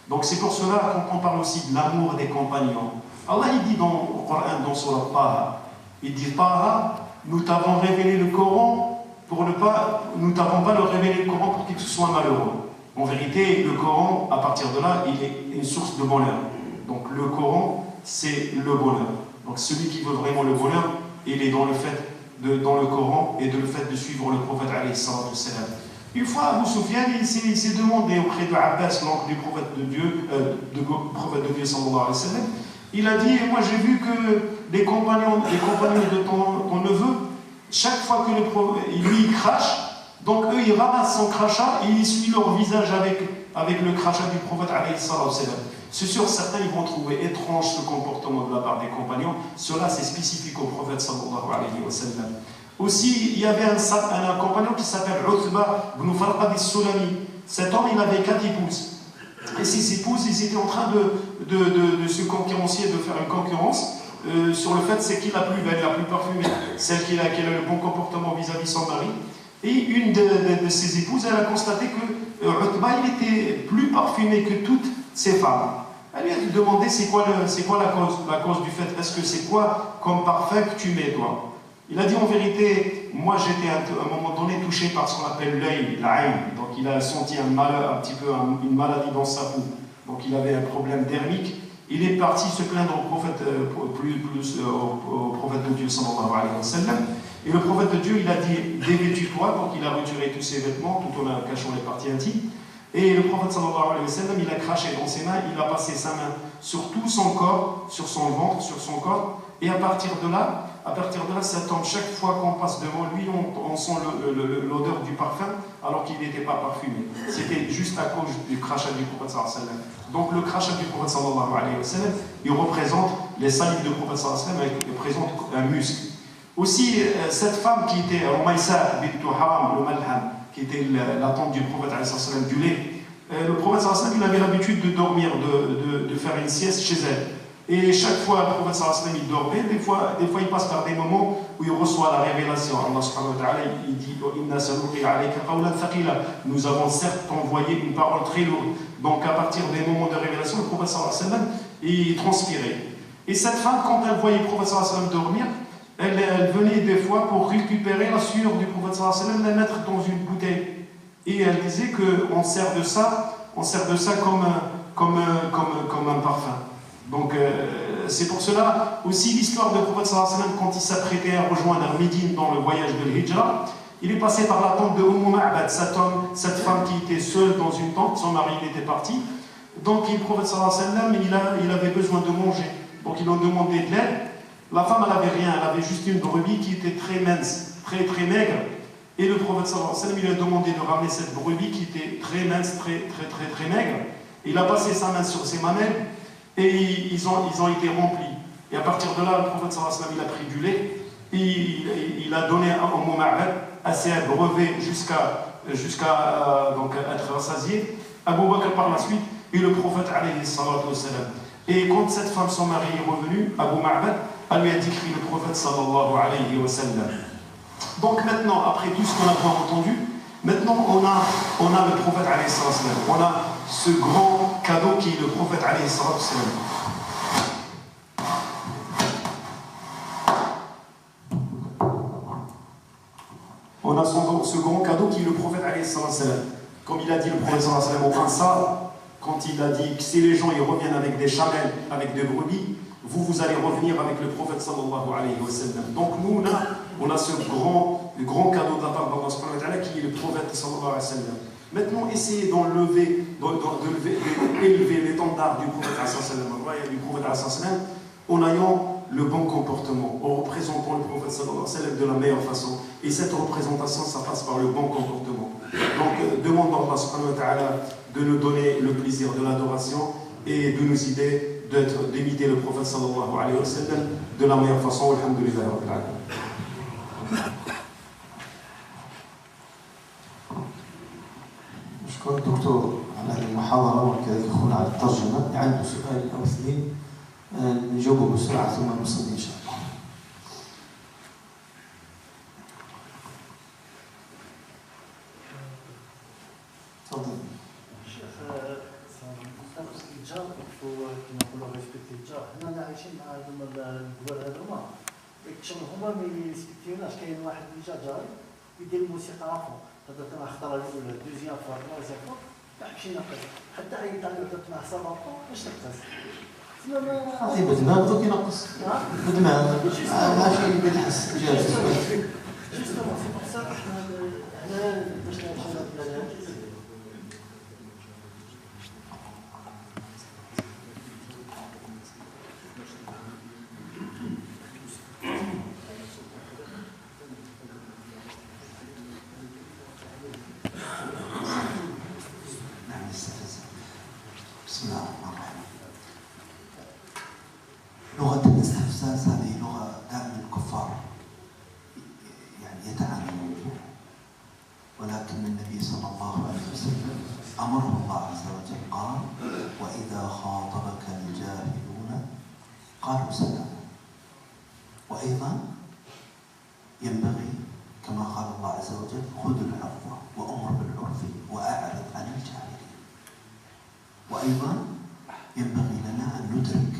Donc c'est pour cela qu'on parle aussi de l'amour des compagnons. Allah il dit dans le Coran, dans Surah Taha, il dit Taha, nous t'avons révélé le Coran nous t'avons pas révélé le Coran pour qu'il soit malheureux. En vérité, le Coran, à partir de là, il est une source de bonheur. Donc le Coran, c'est le bonheur. Donc celui qui veut vraiment le bonheur, il est dans le Coran et le fait de suivre le prophète alayhi salatu wassalam. Une fois, Abu Sufyan, il s'est demandé auprès de Abbas, l'oncle du prophète de Dieu, sallallahu alayhi wa sallam, il a dit, moi j'ai vu que les compagnons de ton neveu, chaque fois que lui il crache, donc eux ils ramassent son crachat et ils essuient leur visage avec le crachat du prophète alayhi salatu wassalam. C'est sûr, certains ils vont trouver étrange ce comportement de la part des compagnons. Cela c'est spécifique au prophète sallallahu alayhi wa sallam. Aussi, il y avait un compagnon qui s'appelle Uthba ibn Farqad al-Sulami. Cet homme il avait 4 épouses. Et ces épouses ils étaient en train de se concurrencer, de faire une concurrence sur le fait c'est qui la plus belle, la plus parfumée, celle qui a le bon comportement vis-à-vis son mari. Et une de ses épouses, elle a constaté que Uthba il était plus parfumé que toutes ses femmes. Elle lui a demandé c'est quoi la cause du fait, est-ce que c'est quoi comme parfum que tu mets toi? Il a dit en vérité, moi j'étais à un moment donné touché par ce qu'on appelle l'œil, la haine. Donc il a senti une maladie dans sa peau. Donc il avait un problème dermique. Il est parti se plaindre au prophète, au prophète de Dieu sallallahu alayhi wa sallam. Et le prophète de Dieu il a dit dévêtus-toi, donc il a retiré tous ses vêtements tout en cachant les parties intimes. Et le prophète sallallahu alayhi wa sallam, il a craché dans ses mains, il a passé sa main sur tout son corps, sur son ventre, sur son corps, et à partir de là, ça tombe. Chaque fois qu'on passe devant lui, on sent l'odeur du parfum, alors qu'il n'était pas parfumé. C'était juste à cause du crachat du prophète sallallahu alayhi wa sallam. Donc le crachat du prophète sallallahu alayhi wa sallam, il représente les salives du prophète sallallahu alayhi wa sallam, il représente un muscle. Aussi, cette femme qui était Rumaysa bint Haram, le Malham, qui était la tante du prophète alayhi wa sallam, du lait, le prophète sallallahu alayhi wa sallam, il avait l'habitude de dormir, de faire une sieste chez elle. Et chaque fois, le prophète sallallahu alayhi wa sallam, il dormait. Des fois, il passe par des moments où il reçoit la révélation. Allah subhanahu wa ta'ala, il dit Inna sanuqi alayka qawlan thaqila. Nous avons certes envoyé une parole très lourde. Donc, à partir des moments de révélation, le prophète sallallahu alayhi wa sallam, il transpirait. Et cette femme, quand elle voyait le prophète sallallahu alayhi wa sallam dormir, elle venait des fois pour récupérer la sueur du prophète sallallahu alayhi wa sallam, la mettre dans une bouteille. Et elle disait qu'on sert de ça comme un parfum. Donc c'est pour cela aussi l'histoire du prophète sallallahu alayhi wa sallam, quand il s'apprêtait à rejoindre Médine dans le voyage de l'Hijra, il est passé par la tente de Ma'bad, cette femme qui était seule dans une tente, son mari était parti. Donc le prophète sallallahu alayhi wa sallam, il avait besoin de manger. Donc ils ont demandé de l'aide. La femme, elle n'avait rien, elle avait juste une brebis qui était très mince, très très maigre. Et le prophète sallallahu alayhi wa sallam, il a demandé de ramener cette brebis qui était très mince, très maigre. Il a passé sa main sur ses mamelles. Et ils ont été remplis. Et à partir de là, le prophète sallallahu alayhi wa sallam, il a pris du lait et il a donné au Ma'bad assez abreuvé jusqu'à être rassasié. Abu Bakr par la suite et le prophète alayhi salatu wa sallam. Et quand cette femme, son mari, est revenu, Abu Ma'bad, elle lui a décrit le prophète sallallahu alayhi wa sallam. Donc maintenant, après tout ce qu'on a entendu, maintenant on a le prophète alayhi salatu wa sallam. On a ce grand cadeau qui est le prophète alayhi salatu wa sallam. On a ce grand cadeau qui est le prophète alayhi salatu wa sallam. Comme il a dit le prophète sallallahu alayhi wa sallam au Ansar, quand il a dit que si les gens ils reviennent avec des chamelles, avec des brebis, vous allez revenir avec le prophète sallallahu alayhi wa sallam. Donc nous, on a ce grand cadeau de la part d'Allah subhanahu wa ta'ala qui est le prophète sallallahu alayhi wa sallam. Maintenant, essayez d'élever l'étendard du prophète en ayant le bon comportement, en représentant le prophète sallallahu alayhi wa sallam de la meilleure façon. Et cette représentation, ça passe par le bon comportement. Donc, demandons à Allah subhanahu wa ta'ala de nous donner le plaisir de l'adoration et de nous aider d'imiter le prophète sallallahu alayhi wa sallam de la meilleure façon. Alhamdulillah rabbil alamin. نشكر الدكتور على هذه المحاضرة وكذلك أخونا على الترجمة. اللي عنده سؤال أو اثنين نجاوبه بسرعة ثم نصلي إن شاء الله. تفضل. الجار كما نقولوا ريسبكتي الجار. حنا عايشين مع الدول هذوما كيكتشفوا هما ما يريسبكتيوناش. كاين واحد اللي جا جاري يدير الموسيقى عفوا هذا كان خطره الاولى دوزيام فوا تروازيام فوا مشي نقص حتى عيط عليه درت معاه سباطو باش نقص عطيه بدماغ دوك ينقص بدماغ ماشي بالحس جالس جوستومون سي بور سا حنا باش نمشيو لهاد لغة الاستفزاز هذه لغة دائما الكفار يعني يتعاملون بها، ولكن النبي صلى الله عليه وسلم أمره الله عز وجل قال: وإذا خاطبك الجاهلون قالوا سلاما. وأيضا ينبغي كما قال الله عز وجل: خذ العفو وأمر بالعرف وأعرض عن الجاهلين. وأيضا ينبغي لنا أن ندرك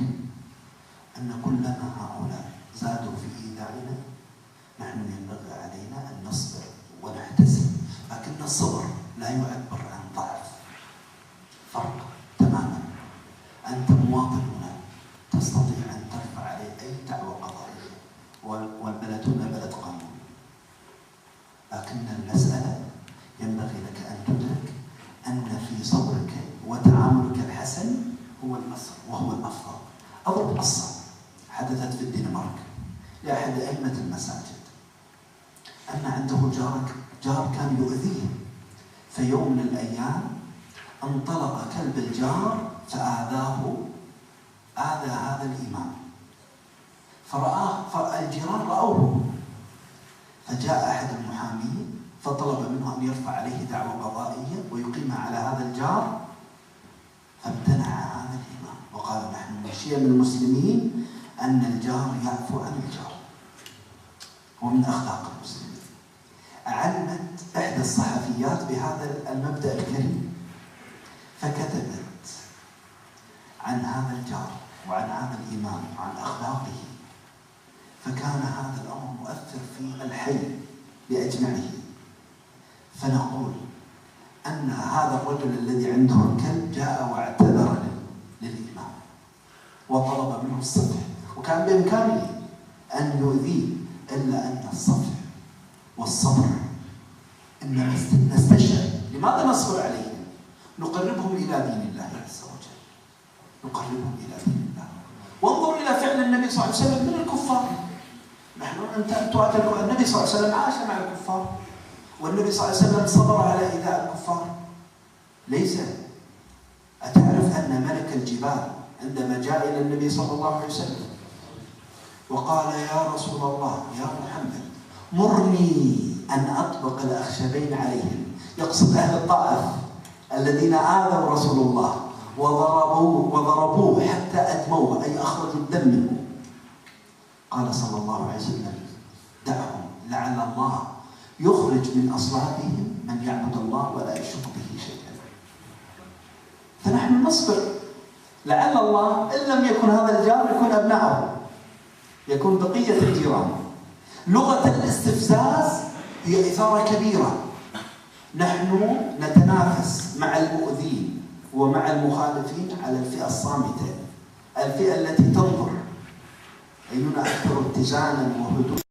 أن كلما هؤلاء زادوا في إيذائنا نحن ينبغي علينا أن نصبر ونحتسب، لكن الصبر لا يعبر عن ضعف. فرق تماما. أنت مواطن هنا تستطيع أن ترفع عليه أي دعوى قضائية والبلد هنا بلد قانون، لكن المسألة ينبغي لك أن تدرك أن في الحسن هو الأصل وهو الأفضل. أضرب قصة حدثت في الدنمارك لأحد أئمة المساجد، أن عنده جار كان يؤذيه، في يوم من الأيام انطلق كلب الجار آذى هذا الإمام، فالجيران رأوه، فجاء أحد المحامين فطلب منه أن يرفع عليه دعوى قضائية ويقيمها على هذا الجار، فامتنع هذا الإمام وقال نحن من شيم المسلمين أن الجار يعفو عن الجار، ومن أخلاق المسلمين. علمت إحدى الصحفيات بهذا المبدأ الكريم، فكتبت عن هذا الجار وعن هذا الإمام وعن أخلاقه، فكان هذا الأمر مؤثر في الحي بأجمعه. فنقول أن هذا الرجل الذي عنده الكلب جاء واعتذر للإمام وطلب منه الصفح، وكان بإمكانه أن يؤذيه، إلا أن الصفح والصبر إنما نستشعر. لماذا نصبر عليهم؟ نقربهم إلى دين الله عز وجل، نقربهم إلى دين الله. وانظر إلى فعل النبي صلى الله عليه وسلم من الكفار. النبي صلى الله عليه وسلم عاش مع الكفار، والنبي صلى الله عليه وسلم صبر على إيذاء الكفار. ليس أتعرف أن ملك الجبال عندما جاء إلى النبي صلى الله عليه وسلم وقال يا رسول الله يا محمد مرني أن أطبق الأخشبين عليهم، يقصد أهل الطائف الذين آذوا رسول الله وضربوه حتى أدموه، أي أخرجوا الدم منه. قال صلى الله عليه وسلم دعهم لعل الله يخرج من أصلابهم من يعبد الله ولا يشرك به شيئا. فنحن نصبر، لعل الله إن لم يكن هذا الجار يكون أبنائه، يكون بقية الجيران. لغة الاستفزاز هي إثارة كبيرة. نحن نتنافس مع المؤذين ومع المخالفين على الفئة الصامتة، الفئة التي تنظر أينا أكثر اتزانا وهدوءا.